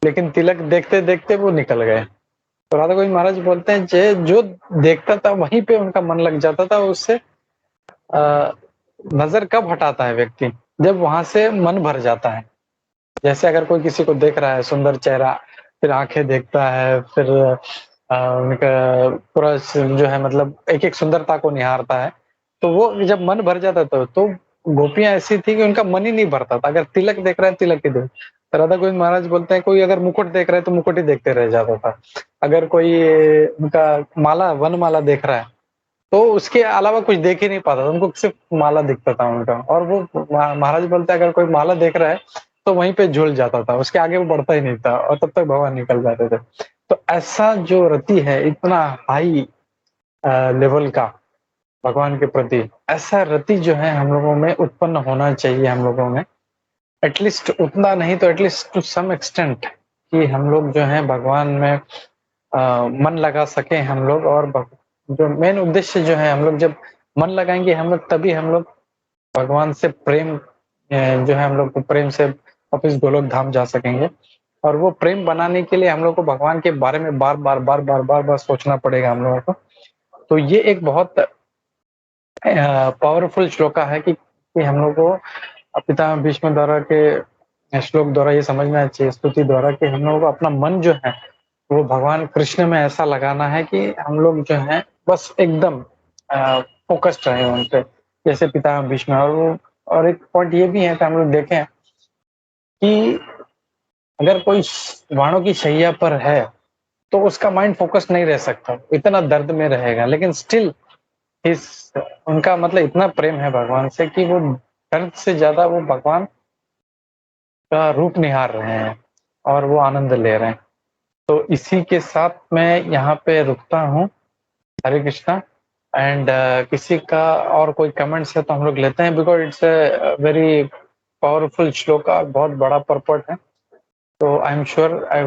लेकिन तिलक देखते देखते वो निकल गए। तो राधा गोविंद महाराज बोलते हैं जो देखता था वहीं पे उनका मन लग जाता था। उससे नजर कब हटाता है व्यक्ति, जब वहां से मन भर जाता है। जैसे अगर कोई किसी को देख रहा है सुंदर चेहरा, फिर आंखें देखता है, फिर उनका पूरा जो है मतलब एक एक सुंदरता को निहारता है, तो वो जब मन भर जाता है तो गोपियां ऐसी थी कि उनका मन ही नहीं भरता था। अगर तिलक देख रहा है तिलक ही देख, तो राधा गोविंद महाराज बोलते हैं कोई अगर मुकुट देख रहा है तो मुकुट ही देखते रह जाता था। अगर कोई उनका माला वन माला देख रहा है तो उसके अलावा कुछ देख ही नहीं पाता था, उनको सिर्फ माला दिखता था उनका। और वो महाराज बोलते हैं अगर कोई माला देख रहा है तो वहीं पे झूल जाता था, उसके आगे वो बढ़ता ही नहीं था और तब तक भगवान निकल जाते थे। तो ऐसा जो रति है, इतना हाई लेवल का भगवान के प्रति, ऐसा रति जो है हम लोगों में उत्पन्न होना चाहिए। हम लोगों में एटलीस्ट उतना नहीं तो एटलीस्ट टू सम एक्सटेंट कि हम लोग जो है भगवान में मन लगा सके हम लोग। और जो मेन उद्देश्य जो है, हम लोग जब मन लगाएंगे हम लोग, तभी हम लोग भगवान से प्रेम जो है हम लोग को प्रेम से वापिस गोलोक धाम जा सकेंगे। और वो प्रेम बनाने के लिए हम लोग को भगवान के बारे में बार बार सोचना पड़ेगा हम लोगों को। तो ये एक बहुत पावरफुल श्लोका है कि हम लोग को पितामह भीष्म द्वारा के श्लोक द्वारा ये समझना चाहिए, स्तुति द्वारा, कि हम लोगों को अपना मन जो है वो भगवान कृष्ण में ऐसा लगाना है कि हम लोग जो है बस एकदम फोकस्ड रहे उन पे, जैसे पितामह भीष्म। और एक पॉइंट ये भी है कि हम लोग देखें कि अगर कोई वाणों की शैया पर है तो उसका माइंड फोकस नहीं रह सकता, इतना दर्द में रहेगा, लेकिन स्टिल इस उनका मतलब इतना प्रेम है भगवान से कि वो दर्द से ज्यादा वो भगवान का रूप निहार रहे हैं और वो आनंद ले रहे हैं। तो इसी के साथ मैं यहाँ पे रुकता हूँ। हरे कृष्णा। एंड किसी का और कोई कमेंट्स है तो हम लोग लेते हैं, because it's a very powerful shloka, बहुत बड़ा पर्पट है। तो I am sure I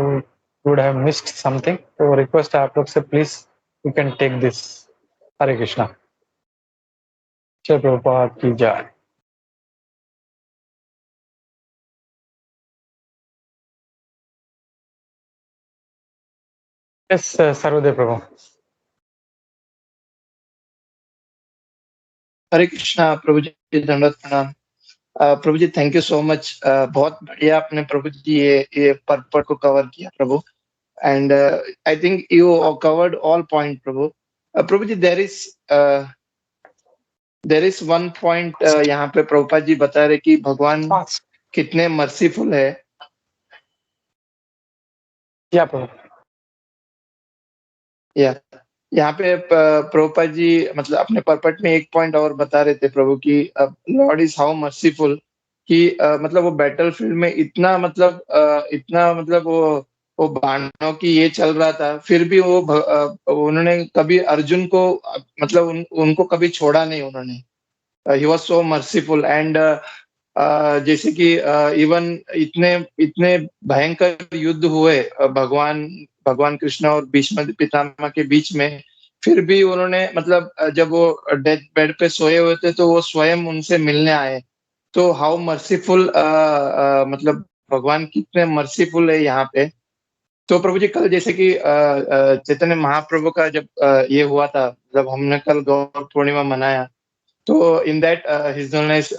would have missed something, तो रिक्वेस्ट है आप लोग से, please you can take this. Hare Krishna. जय प्रभुपाद की जय। यस सर्वदेव प्रभु। हरे कृष्णा प्रभु जी, दंडवत प्रणाम। प्रभु जी थैंक यू सो मच, बहुत बढ़िया आपने प्रभु जी ये पर्पट को कवर किया प्रभु। And I think you covered all point प्रभु। प्रभु जी देर इज वन पॉइंट यहाँ पे प्रभुपाद जी बता रहे कि भगवान कितने मर्सीफुल है। या प्रभु। या यहाँ पे प्रभुपाद जी मतलब अपने पर्पट में एक पॉइंट और बता रहे थे प्रभु कि लॉर्ड इज हाउ मर्सीफुल, कि मतलब वो बैटल फील्ड में इतना मतलब वो बाणों की ये चल रहा था, फिर भी वो उन्होंने कभी अर्जुन को मतलब उनको कभी छोड़ा नहीं उन्होंने। He was so merciful. And जैसे कि इवन इतने इतने भयंकर युद्ध हुए भगवान कृष्ण और भीष्म पितामह के बीच में, फिर भी उन्होंने मतलब जब वो डेथ बेड पे सोए हुए थे तो वो स्वयं उनसे मिलने आए। तो हाउ मर्सीफुल, मतलब भगवान कितने मर्सीफुल है यहाँ पे। तो प्रभु जी कल जैसे कि चैतन्य महाप्रभु का जब ये हुआ था, जब हमने कल गौर पूर्णिमा मनाया, तो in that his ऑननेस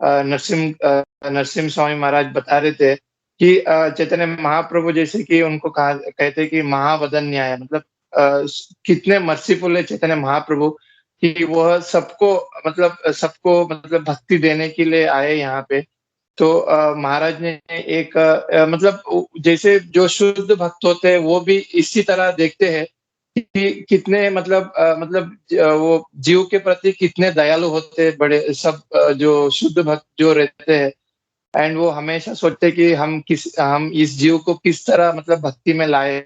Narasimha Swami Maharaj बता रहे थे कि चैतन्य महाप्रभु जैसे कि उनको कहते कि महावदन न्याय, मतलब कितने मर्सीफुल है चैतन्य महाप्रभु कि वह सबको मतलब भक्ति देने के लिए आए यहाँ पे। तो महाराज ने एक मतलब जैसे जो शुद्ध भक्त होते हैं वो भी इसी तरह देखते हैं कि कितने मतलब वो जीव के प्रति कितने दयालु होते हैं, बड़े सब जो शुद्ध भक्त जो रहते हैं। एंड वो हमेशा सोचते हैं कि हम इस जीव को किस तरह मतलब भक्ति में लाए।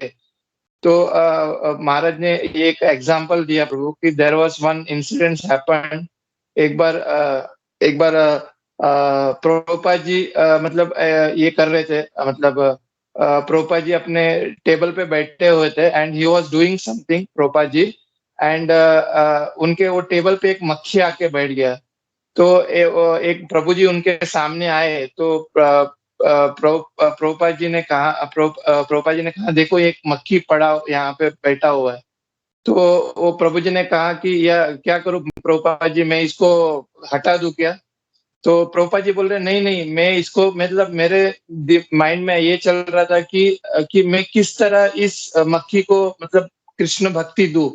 तो महाराज ने एक एग्जांपल दिया प्रभु कि there was one incident happened. एक बार प्रभुपाद जी मतलब ये कर रहे थे, मतलब प्रभुपाद जी अपने टेबल पे बैठे हुए थे and he was doing something Prabhupada ji. And उनके वो टेबल पे एक मक्खी आके बैठ गया। तो एक प्रभु जी उनके सामने आए तो प्रभुपाद जी ने कहा देखो एक मक्खी पड़ा यहाँ पे बैठा हुआ है। तो वो प्रभु जी ने कहा कि यह क्या करूं प्रभुपाद जी, मैं इसको हटा दूं क्या? तो प्रभुपाद जी बोल रहे नहीं नहीं, मैं इसको मतलब मेरे माइंड में ये चल रहा था कि मैं किस तरह इस मक्खी को मतलब कृष्ण भक्ति दूं।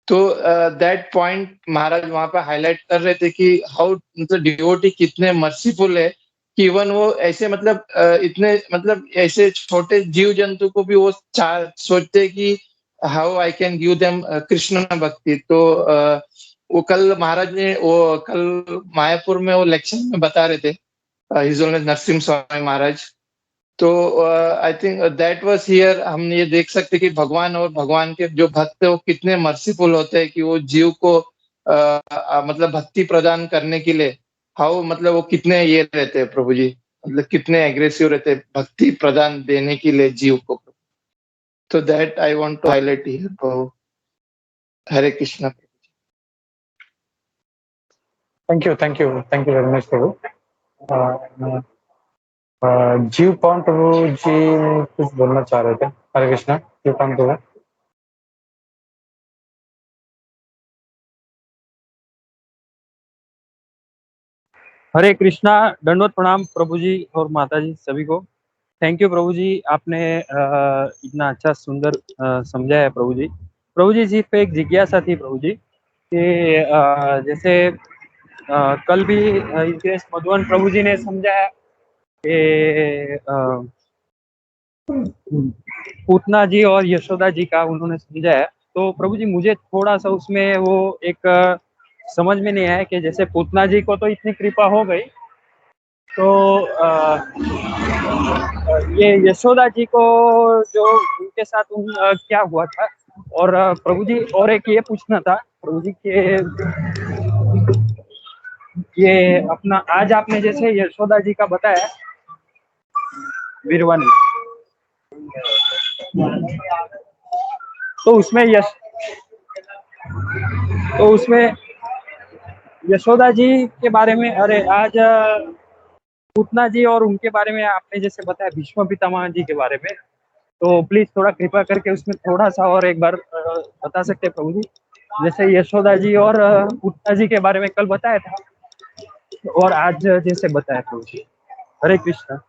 तो दैट पॉइंट महाराज वहां पे हाईलाइट कर रहे थे कि हाउ मतलब डिवोटी कितने मर्सीफुल है कि इवन वो ऐसे मतलब इतने मतलब ऐसे छोटे जीव जंतु को भी वो सोचते कि how I can give them Krishna भक्ति। तो वो कल महाराज ने वो कल मायापुर में वो लेक्चर में बता रहे थे हिज होनेस नरसिम्हा स्वामी महाराज। तो I think that was here हम ये देख सकते कि भगवान और भगवान के जो भक्त है वो कितने मर्सीफुल होते हैं कि वो जीव को मतलब भक्ति प्रदान करने के लिए हाउ मतलब वो कितने ये रहते हैं प्रभु जी, मतलब कितने एग्रेसिव रहते हैं भक्ति प्रदान देने के लिए जीव को। तो that I want to highlight here प्रभु। Hare Krishna. Thank you very much प्रभु। जीव पावन प्रभु जी कुछ बोलना चाह रहे थे। हरे कृष्णा। जीव पावन प्रभु। हरे कृष्णा। दंडवत प्रणाम प्रभु जी और माता जी सभी को। थैंक यू प्रभु जी, आपने इतना अच्छा सुंदर समझाया है प्रभु जी। प्रभु जी सिर्फ एक जिज्ञासा थी प्रभु जी कि जैसे कल भी इंद्रेश मधुवन प्रभु जी ने समझाया कि पूतना जी और यशोदा जी का उन्होंने समझाया। तो प्रभु जी मुझे थोड़ा सा उसमें वो एक समझ में नहीं आया कि जैसे पूतना जी को तो इतनी कृपा हो गई, तो ये यशोदा जी को जो उनके साथ क्या हुआ था। और प्रभु जी और एक ये पूछना था प्रभु जी के ये अपना आज आपने जैसे यशोदा जी का बताया वीरवानी, तो उसमें यशोदा जी के बारे में, अरे आज पूतना जी और उनके बारे में आपने जैसे बताया भीष्म पितामह जी के बारे में, तो प्लीज थोड़ा कृपा करके उसमें थोड़ा सा और एक बार बता सकते हैं प्रभु जी। जैसे यशोदा जी और पूतना जी के बारे में कल बताया था और आज जैसे बताया प्रभु जी। हरे कृष्णा।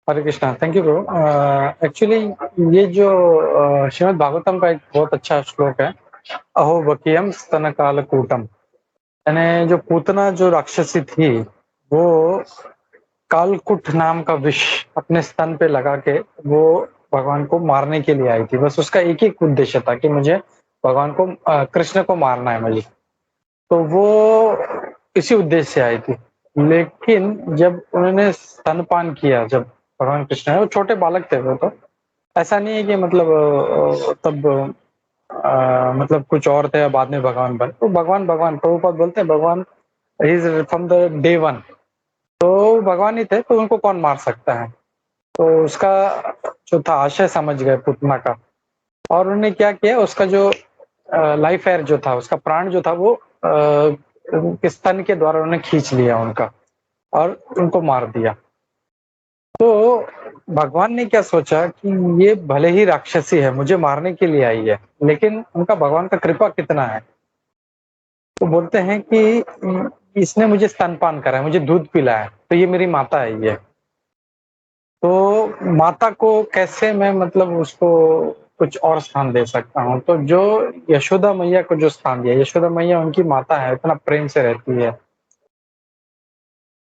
हरे कृष्णा। थैंक यू प्रभु। एक्चुअली ये जो श्रीमद् भागवतम का एक बहुत अच्छा श्लोक है, अहो बकियम स्तन काल कूटम। यानी जो पूतना जो राक्षसी थी वो कालकुट नाम का विष अपने स्तन पे लगा के वो भगवान को मारने के लिए आई थी। बस उसका एक ही उद्देश्य था कि मुझे भगवान को कृष्ण को मारना है मुझे। तो वो इसी उद्देश्य से आई थी। लेकिन जब उन्होंने स्तनपान किया, जब भगवान कृष्ण है, वो छोटे बालक थे वो, तो ऐसा नहीं है कि मतलब तब मतलब कुछ और थे बाद में भगवान बने। तो भगवान प्रभुपाद बोलते हैं भगवान is from the day one, तो भगवान ही थे, तो उनको कौन मार सकता है। तो उसका जो था आशय समझ गए पुतना का, और उन्होंने क्या किया, उसका जो लाइफ एयर जो था, उसका प्राण जो था वो स्तन के द्वारा उन्होंने खींच लिया उनका और उनको मार दिया। तो भगवान ने क्या सोचा कि ये भले ही राक्षसी है, मुझे मारने के लिए आई है, लेकिन उनका भगवान का कृपा कितना है। तो बोलते हैं कि इसने मुझे स्तनपान करा है, मुझे दूध पिलाया है, तो ये मेरी माता है ये। तो माता को कैसे मैं मतलब उसको कुछ और स्थान दे सकता हूँ। तो जो यशोदा मैया को जो स्थान दिया, यशोदा मैया उनकी माता है, इतना प्रेम से रहती है,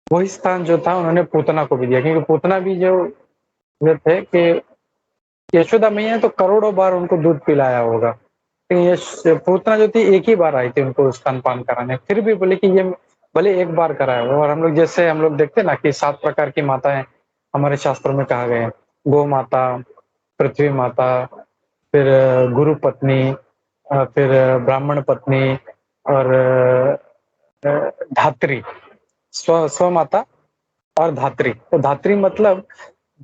वही स्थान जो था उन्होंने पूतना को भी दिया। क्योंकि पूतना भी जो थे कि यशोदा मैया तो करोड़ों बार उनको दूध पिलाया होगा, लेकिन ये पूतना जो थी एक ही बार आई थी उनको स्तनपान कराने, फिर भी बोले कि ये भले एक बार कराया हो। और हम लोग जैसे हम लोग देखते हैं ना कि 7 प्रकार की माताएं हमारे शास्त्रों में कहा गया है, गौ माता, पृथ्वी माता, फिर गुरु पत्नी, फिर ब्राह्मण पत्नी, और धात्री, स्व माता और धात्री। तो धात्री मतलब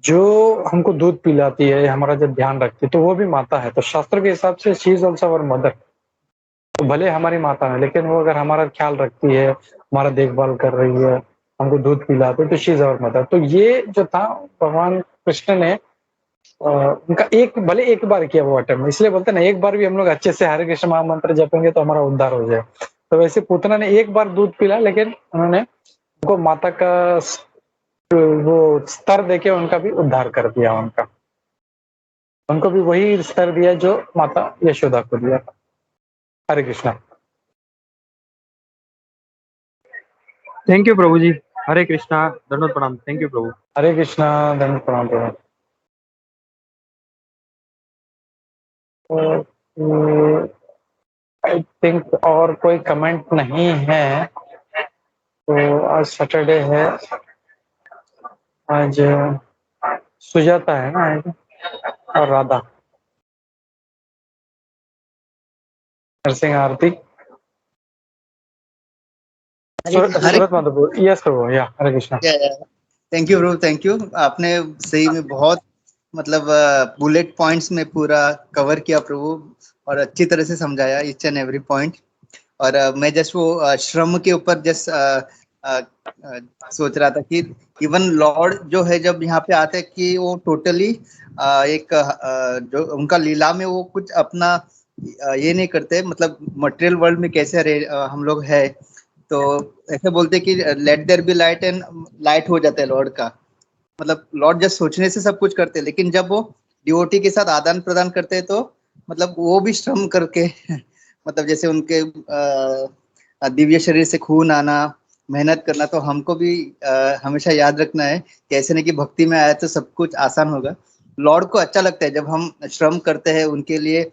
जो हमको दूध पिलाती है, हमारा जब ध्यान रखती है, तो वो भी माता है। तो शास्त्र के हिसाब से she is also our mother. तो भले हमारी माता है, लेकिन वो अगर हमारा ख्याल रखती है, हमारा देखभाल कर रही है, हमको दूध पिलाते, तो शी इज अवर मदर। तो ये जो था भगवान कृष्ण ने उनका भले एक बार किया वो अटेम्प्ट, इसलिए बोलते ना एक बार भी हम लोग अच्छे से हरे कृष्ण महामंत्र जपेंगे तो हमारा उद्धार हो जाए। तो वैसे पूतना ने एक बार दूध पिला, लेकिन उन्होंने उनको माता का वो स्तर देके उनका भी उद्धार कर दिया उनका। उनको भी वही स्तर दिया जो माता यशोदा को दिया। हरे कृष्णा। थैंक यू प्रभु जी। हरे कृष्णा, दंडवत प्रणाम। थैंक यू प्रभु। हरे कृष्णा, दंड प्रणाम प्रभु। आई थिंक और कोई कमेंट नहीं है, तो आज सैटरडे है, आज सुजाता है ना आज, और राधा नरसिंह आरती सूरत माधोपुर। यस प्रभु, या हरे कृष्णा। थैंक यू प्रभु, थैंक यू। आपने सही में बहुत मतलब बुलेट पॉइंट्स में पूरा कवर किया प्रभु, और अच्छी तरह से समझाया ईच एंड एवरी पॉइंट। और मैं जस्ट वो श्रम के ऊपर जस्ट सोच रहा था कि इवन लॉर्ड जो है जब यहाँ पे आते हैं कि वो टोटली एक जो उनका लीला में वो कुछ अपना ये नहीं करते, मतलब मटेरियल वर्ल्ड में कैसे हम लोग है, तो ऐसे बोलते कि let there be light, and light हो जाता है लॉर्ड का। मतलब लॉर्ड जस्ट सोचने से सब कुछ करते हैं, लेकिन जब वो डिवोटी के साथ आदान प्रदान करते हैं तो मतलब वो भी श्रम करके मतलब जैसे उनके दिव्य शरीर से खून आना, मेहनत करना, तो हमको भी हमेशा याद रखना है कि ऐसे नहीं कि भक्ति में आया तो सब कुछ आसान होगा। लॉर्ड को अच्छा लगता है जब हम श्रम करते हैं उनके लिए,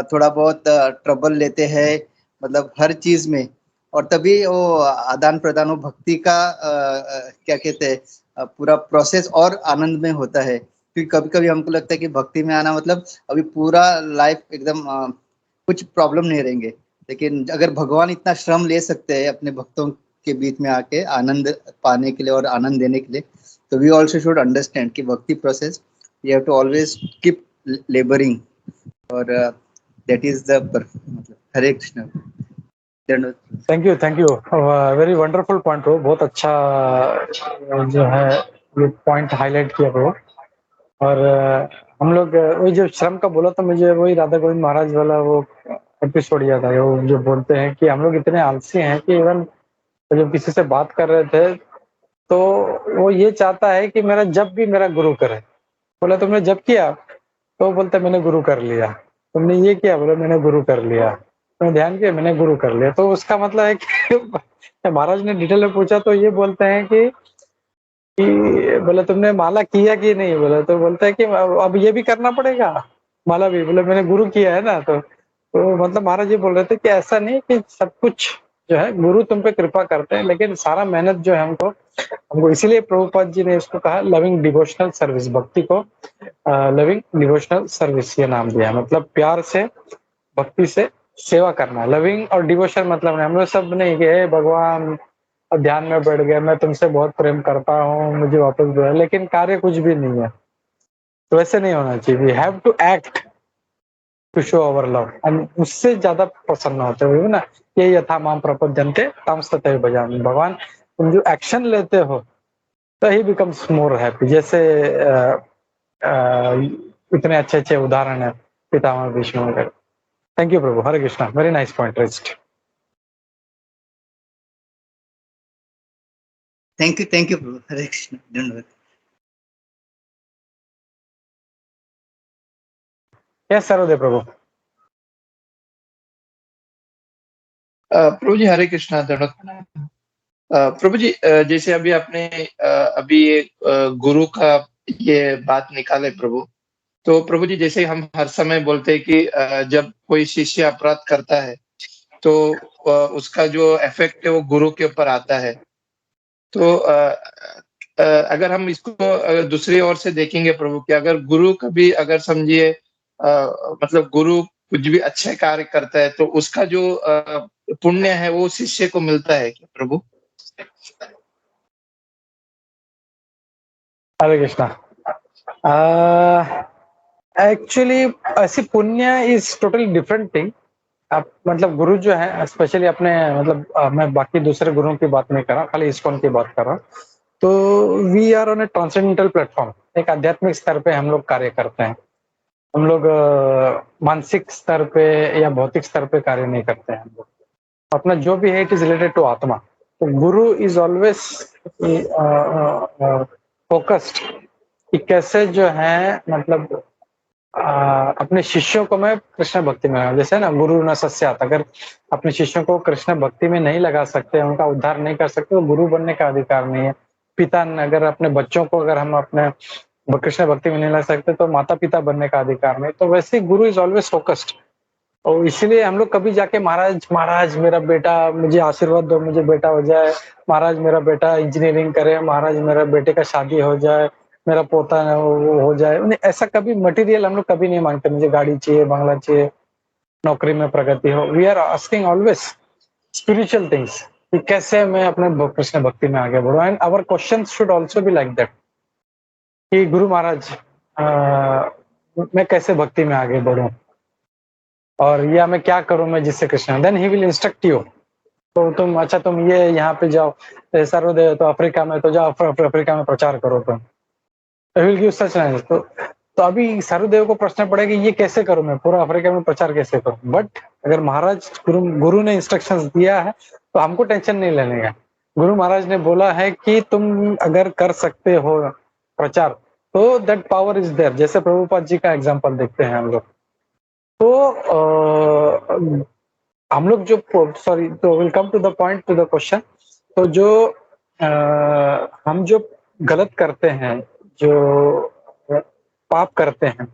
थोड़ा बहुत ट्रबल लेते हैं, मतलब हर चीज में, और तभी वो आदान प्रदान वो भक्ति का क्या कहते हैं पूरा प्रोसेस और आनंद में होता है। क्योंकि कभी कभी हमको लगता है कि भक्ति में आना मतलब अभी पूरा लाइफ एकदम कुछ प्रॉब्लम नहीं रहेंगे, लेकिन अगर भगवान इतना श्रम ले सकते हैं अपने भक्तों के बीच में आके आनंद पाने के लिए और आनंद देने के लिए, तो वी ऑल्सो शुड अंडरस्टैंड कि भक्ति process we have to always keep labouring, और दैट इज द मतलब। Hare Krishna. Thank you very wonderful point bro, बहुत अच्छा जो है ये पॉइंट हाईलाइट किया ब्रो। और हम लोग वही जो श्रम का बोला तो मुझे वही राधा गोविंद महाराज वाला वो एपिसोड याद आया, वो जो बोलते हैं कि हम लोग इतने आलसी हैं कि इवन जब किसी से बात कर रहे थे तो वो ये चाहता है कि मेरा जब भी मेरा गुरु करे। बोला तुमने जब किया, तो बोलता मैंने गुरु कर लिया। तुमने ये किया, बोला मैंने गुरु कर लिया। तुमने ध्यान किया, मैंने गुरु कर लिया। तो उसका मतलब है कि महाराज ने डिटेल में पूछा तो ये बोलते हैं कि बोले तुमने माला किया कि नहीं, बोला तो बोलता है कि अब ये भी करना पड़ेगा माला भी, बोले मैंने गुरु किया है ना। तो मतलब महाराज ये बोल रहे थे कि ऐसा नहीं कि सब कुछ जो है गुरु तुम पे कृपा करते हैं, लेकिन सारा मेहनत जो है हमको इसीलिए प्रभुपाद जी ने इसको कहा लविंग डिवोशनल सर्विस, भक्ति को लविंग डिवोशनल सर्विस ये नाम दिया। मतलब प्यार से भक्ति से सेवा करना। लविंग और डिवोशन मतलब हम लोग सब नहीं कि हे भगवान अब ध्यान में बैठ गए, मैं तुमसे बहुत प्रेम करता हूँ, मुझे वापस दो, लेकिन कार्य कुछ भी नहीं है। तो वैसे नहीं होना चाहिए। We have to act to show our love, and उससे ज्यादा प्रसन्न होते हुए ना ये यथा माम प्रपद्यन्ते ताम तथैव भजामि। भगवान तुम जो एक्शन लेते हो तो ही बिकम्स मोर हैप्पी। जैसे इतने अच्छे अच्छे उदाहरण है पितामह भीष्म वगैरह। थैंक यू प्रभु। Hare Krishna, very nice point raised. Thank you प्रभु। हरे कृष्ण, धन्यवाद। यस सर्वदेव प्रभु। प्रभु जी हरे कृष्णा, दंडवत प्रणाम। प्रभु जी जैसे अभी आपने अभी ये गुरु का ये बात निकाले प्रभु, तो प्रभु जी जैसे हम हर समय बोलते हैं कि जब कोई शिष्य अपराध करता है तो उसका जो इफेक्ट है वो गुरु के ऊपर आता है। तो अगर हम इसको अगर दूसरी ओर से देखेंगे प्रभु कि अगर गुरु कभी अगर समझिए मतलब गुरु कुछ भी अच्छे कार्य करता है तो उसका जो पुण्य है वो शिष्य को मिलता है क्या प्रभु? हरे कृष्णा। एक्चुअली ऐसी पुण्य इज टोटली डिफरेंट थिंग। आप मतलब गुरु जो है स्पेशली अपने मतलब मैं बाकी दूसरे गुरुओं की बात नहीं कर रहा, खाली इस्कॉन की बात कर रहा हूँ। तो we are on a transcendental platform, एक आध्यात्मिक स्तर पे हम लोग कार्य करते हैं। हम लोग मानसिक स्तर पे या भौतिक स्तर पे कार्य नहीं करते हैं। हम लोग अपना जो भी है इट इज रिलेटेड टू आत्मा। तो गुरु इज ऑलवेज फोकस्ड कि कैसे जो है मतलब अपने शिष्यों को मैं कृष्ण भक्ति में लगाऊं। जैसे ना गुरु न सस्यात, अगर अपने शिष्यों को कृष्ण भक्ति में नहीं लगा सकते, उनका उद्धार नहीं कर सकते, तो गुरु बनने का अधिकार नहीं है। पिता अगर अपने बच्चों को अगर हम अपने कृष्ण भक्ति में नहीं ला सकते तो माता पिता बनने का अधिकार नहीं। तो वैसे गुरु इज ऑलवेज फोकस्ड, और इसीलिए हम लोग कभी जाके महाराज महाराज मेरा बेटा, मुझे आशीर्वाद दो, मुझे बेटा हो जाए, महाराज मेरा बेटा इंजीनियरिंग करे, महाराज मेरा बेटे का शादी हो जाए, मेरा पोता वो हो जाए, उन्हें ऐसा कभी मटेरियल हम लोग कभी नहीं मांगते, मुझे गाड़ी चाहिए, बंगला चाहिए, नौकरी में प्रगति हो। We are asking always spiritual things कि कैसे मैं अपने कृष्ण भक्ति में आगे बढ़ूं। And our question should also be like that कि गुरु महाराज मैं कैसे भक्ति में आगे बढ़ूं, और या मैं क्या करूं मैं जिससे Krishna, then he will instruct you. तो तुम अच्छा तुम ये यहाँ पे जाओ, सर्वदेव तो अफ्रीका में, तो जाओ अफ्रीका में प्रचार करो तुम, विल गिव सच नाइस। तो अभी सर्वदेव को प्रश्न पड़ेगा ये कैसे करूं मैं, पूरा अफ्रीका में प्रचार कैसे करूं। बट अगर महाराज गुरु ने इंस्ट्रक्शंस दिया है तो हमको टेंशन नहीं लेने का। गुरु महाराज ने बोला है कि तुम अगर कर सकते हो प्रचार, तो दैट पावर इज देयर। जैसे प्रभुपाद जी का एग्जांपल देखते हैं हम लोग, तो हम लोग जो सॉरी, तो will come to the point, to the question. तो जो हम जो गलत करते हैं, जो पाप करते हैं,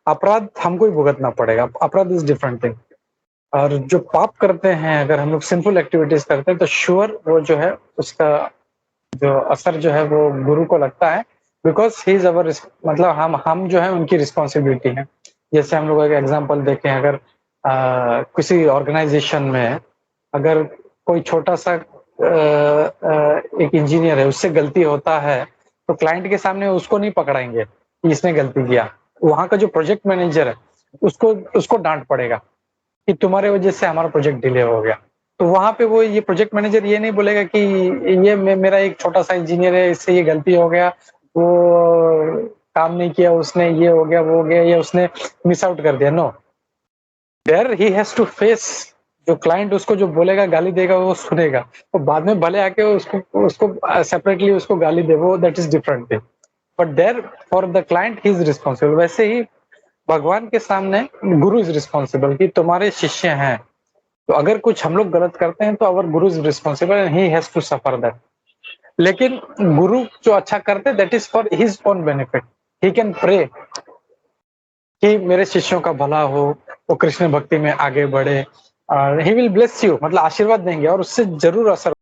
अपराध हमको ही भुगतना पड़ेगा, अपराध इज डिफरेंट थिंग। और जो पाप करते हैं, अगर हम लोग सिंपल एक्टिविटीज करते हैं, तो श्योर वो जो है उसका जो असर जो है वो गुरु को लगता है, बिकॉज ही इज अवर, मतलब हम जो है उनकी रिस्पॉन्सिबिलिटी है। जैसे हम लोग एक एग्जांपल देखें, अगर किसी ऑर्गेनाइजेशन में अगर कोई छोटा सा एक इंजीनियर है, उससे गलती होता है, तो क्लाइंट के सामने उसको नहीं पकड़ाएंगे कि इसने गलती किया। वहां का जो प्रोजेक्ट मैनेजर है उसको डांट पड़ेगा कि तुम्हारे वजह से हमारा प्रोजेक्ट डिले हो गया। तो वहां पे वो ये प्रोजेक्ट मैनेजर ये नहीं बोलेगा कि ये मेरा एक छोटा सा इंजीनियर है, इससे ये गलती हो गया, वो काम नहीं किया उसने, ये हो गया वो हो गया, ये उसने मिस आउट कर दिया। No, there he has to face, जो क्लाइंट उसको जो बोलेगा, गाली देगा, वो सुनेगा। तो बाद में भले आके उसको सेपरेटली उसको गाली दे, वो that is different thing, but there for the client he is responsible. वैसे ही भगवान के सामने गुरु इज रिस्पॉन्सिबल कि तुम्हारे शिष्य हैं, तो अगर कुछ हम लोग गलत करते हैं तो our guru is responsible and he has to suffer that. लेकिन गुरु जो अच्छा करते, that is for his own benefit. He can pray कि मेरे शिष्यों का भला हो, वो कृष्ण भक्ति में आगे बढ़े, और ही विल ब्लेस यू, मतलब आशीर्वाद देंगे और उससे जरूर असर।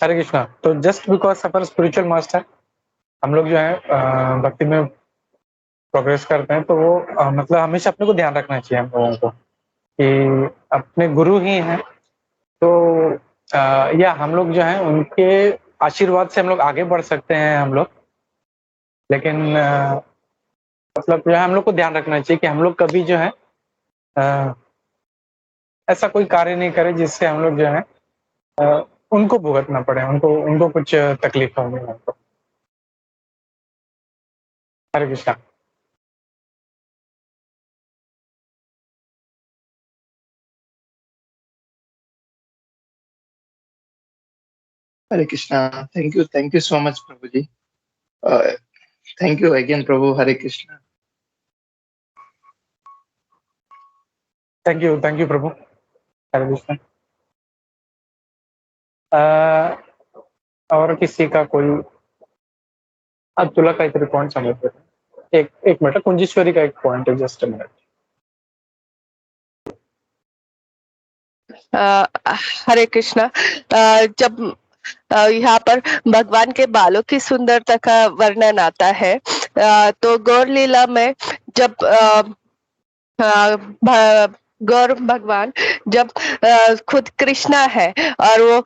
हरे कृष्णा। तो just because upper spiritual master हम लोग जो है भक्ति में प्रोग्रेस करते हैं, तो वो मतलब हमेशा अपने को ध्यान रखना चाहिए हम लोगों को कि अपने गुरु ही हैं, तो या हम लोग जो है उनके आशीर्वाद से हम लोग आगे बढ़ सकते हैं हम लोग। लेकिन मतलब जो है हम लोग को ध्यान रखना चाहिए कि हम लोग कभी जो है ऐसा कोई कार्य नहीं करे जिससे हम लोग जो है उनको भुगतना पड़े, उनको कुछ तकलीफ होगी हमको। Hare Krishna. Hare Krishna. Thank you so much प्रभु जी। थैंक यू अगेन प्रभु। हरे कृष्णा। थैंक यू प्रभु। हरे कृष्णा। और किसी का कोई तुला काहीतरी पॉइंट सांगत होते। एक मिनट, कुंजेश्वरी का एक पॉइंट है, जस्ट अ मिनट। हरे कृष्णा। जब यहाँ पर भगवान के बालों की सुंदरता का वर्णन आता है, तो गौर लीला में जब गौर भगवान जब खुद कृष्णा है और वो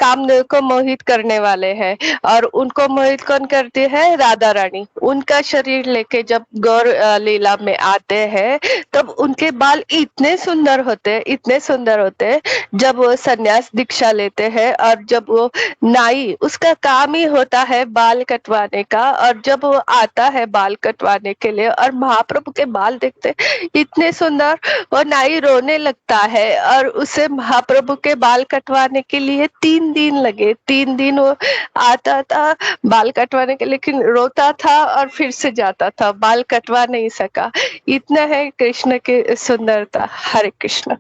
कामदेव को मोहित करने वाले हैं, और उनको मोहित कौन करती है? राधा रानी। उनका शरीर लेके जब गौर लीला में आते हैं, तब उनके बाल इतने सुंदर होते हैं। जब वो सन्यास दीक्षा लेते हैं और जब वो नाई, उसका काम ही होता है बाल कटवाने का, और जब वो आता है बाल कटवाने के लिए और महाप्रभु के बाल देखते इतने सुंदर, और नाई भाई रोने लगता है और उसे महाप्रभु के बाल कटवाने के लिए 3 दिन लगे। 3 दिन वो आता था बाल कटवाने के, लेकिन रोता था और फिर से जाता था, बाल कटवा नहीं सका। इतना है कृष्ण की सुंदरता। हरे कृष्ण।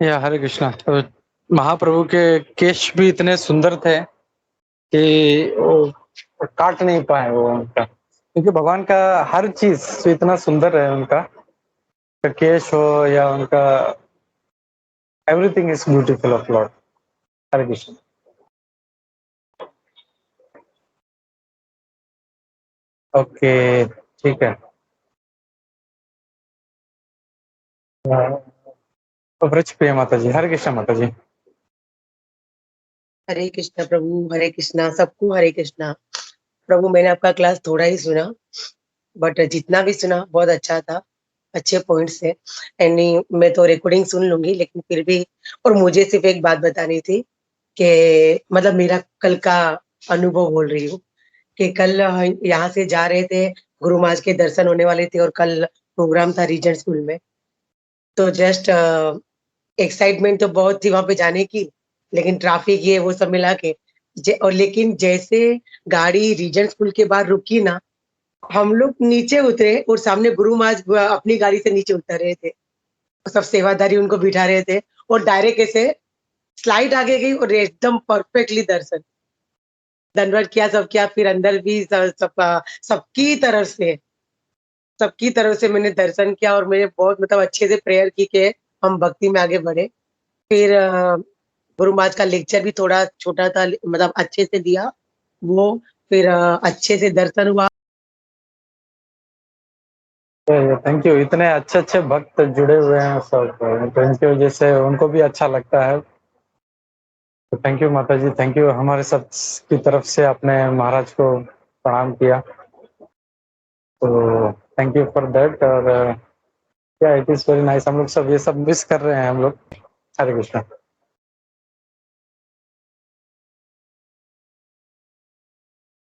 या हरे कृष्णा। तो महाप्रभु के केश भी इतने सुंदर थे कि वो काट नहीं पाए वो उनका, क्योंकि भगवान का हर चीज इतना सुंदर है, उनका केश हो या उनका, everything is beautiful of Lord. Hare Krishna. Okay, ठीक है। तो वृक्ष प्रिय माता जी। हरे कृष्ण माता जी। हरे कृष्णा प्रभु, हरे कृष्णा सबको, हरे कृष्णा प्रभु। मैंने आपका क्लास थोड़ा ही सुना, बट जितना भी सुना बहुत अच्छा था, अच्छे पॉइंट्स है। एंड मैं तो रिकॉर्डिंग सुन लूंगी, लेकिन फिर भी, और मुझे सिर्फ एक बात बतानी थी कि मतलब मेरा कल का अनुभव बोल रही हूँ कि कल यहाँ से जा रहे थे, गुरु महाराज के दर्शन होने वाले थे और कल प्रोग्राम था रीजन स्कूल में। तो जस्ट एक्साइटमेंट तो बहुत थी वहां पे जाने की, लेकिन ट्रैफिक ये वो सब मिला के और लेकिन जैसे गाड़ी रीजन स्कूल के बाहर रुकी ना, हम लोग नीचे उतरे और सामने गुरु महाराज अपनी गाड़ी से नीचे उतर रहे थे। सब सेवादारी उनको बिठा रहे थे और डायरेक्ट ऐसे स्लाइड आगे गई और एकदम परफेक्टली दर्शन, दंडवत किया, सब किया, फिर अंदर भी सबकी तरफ से मैंने दर्शन किया और मैंने बहुत मतलब अच्छे से प्रेयर की कि हम भक्ति में आगे बढ़े। फिर गुरु महाराज का लेक्चर भी थोड़ा छोटा था, मतलब अच्छे से दिया वो। फिर अच्छे से दर्शन हुआ। Thank you. इतने अच्छे अच्छे भक्त जुड़े हुए हैं सब, तो इनकी वजह से उनको भी अच्छा लगता है। तो थैंक यू माता जी, थैंक यू। हमारे सब की तरफ से आपने महाराज को प्रणाम किया, तो थैंक यू फॉर दैट। और क्या इट इज वेरी नाइस। हम लोग सब ये सब मिस कर रहे हैं हम लोग। हरे कृष्णा।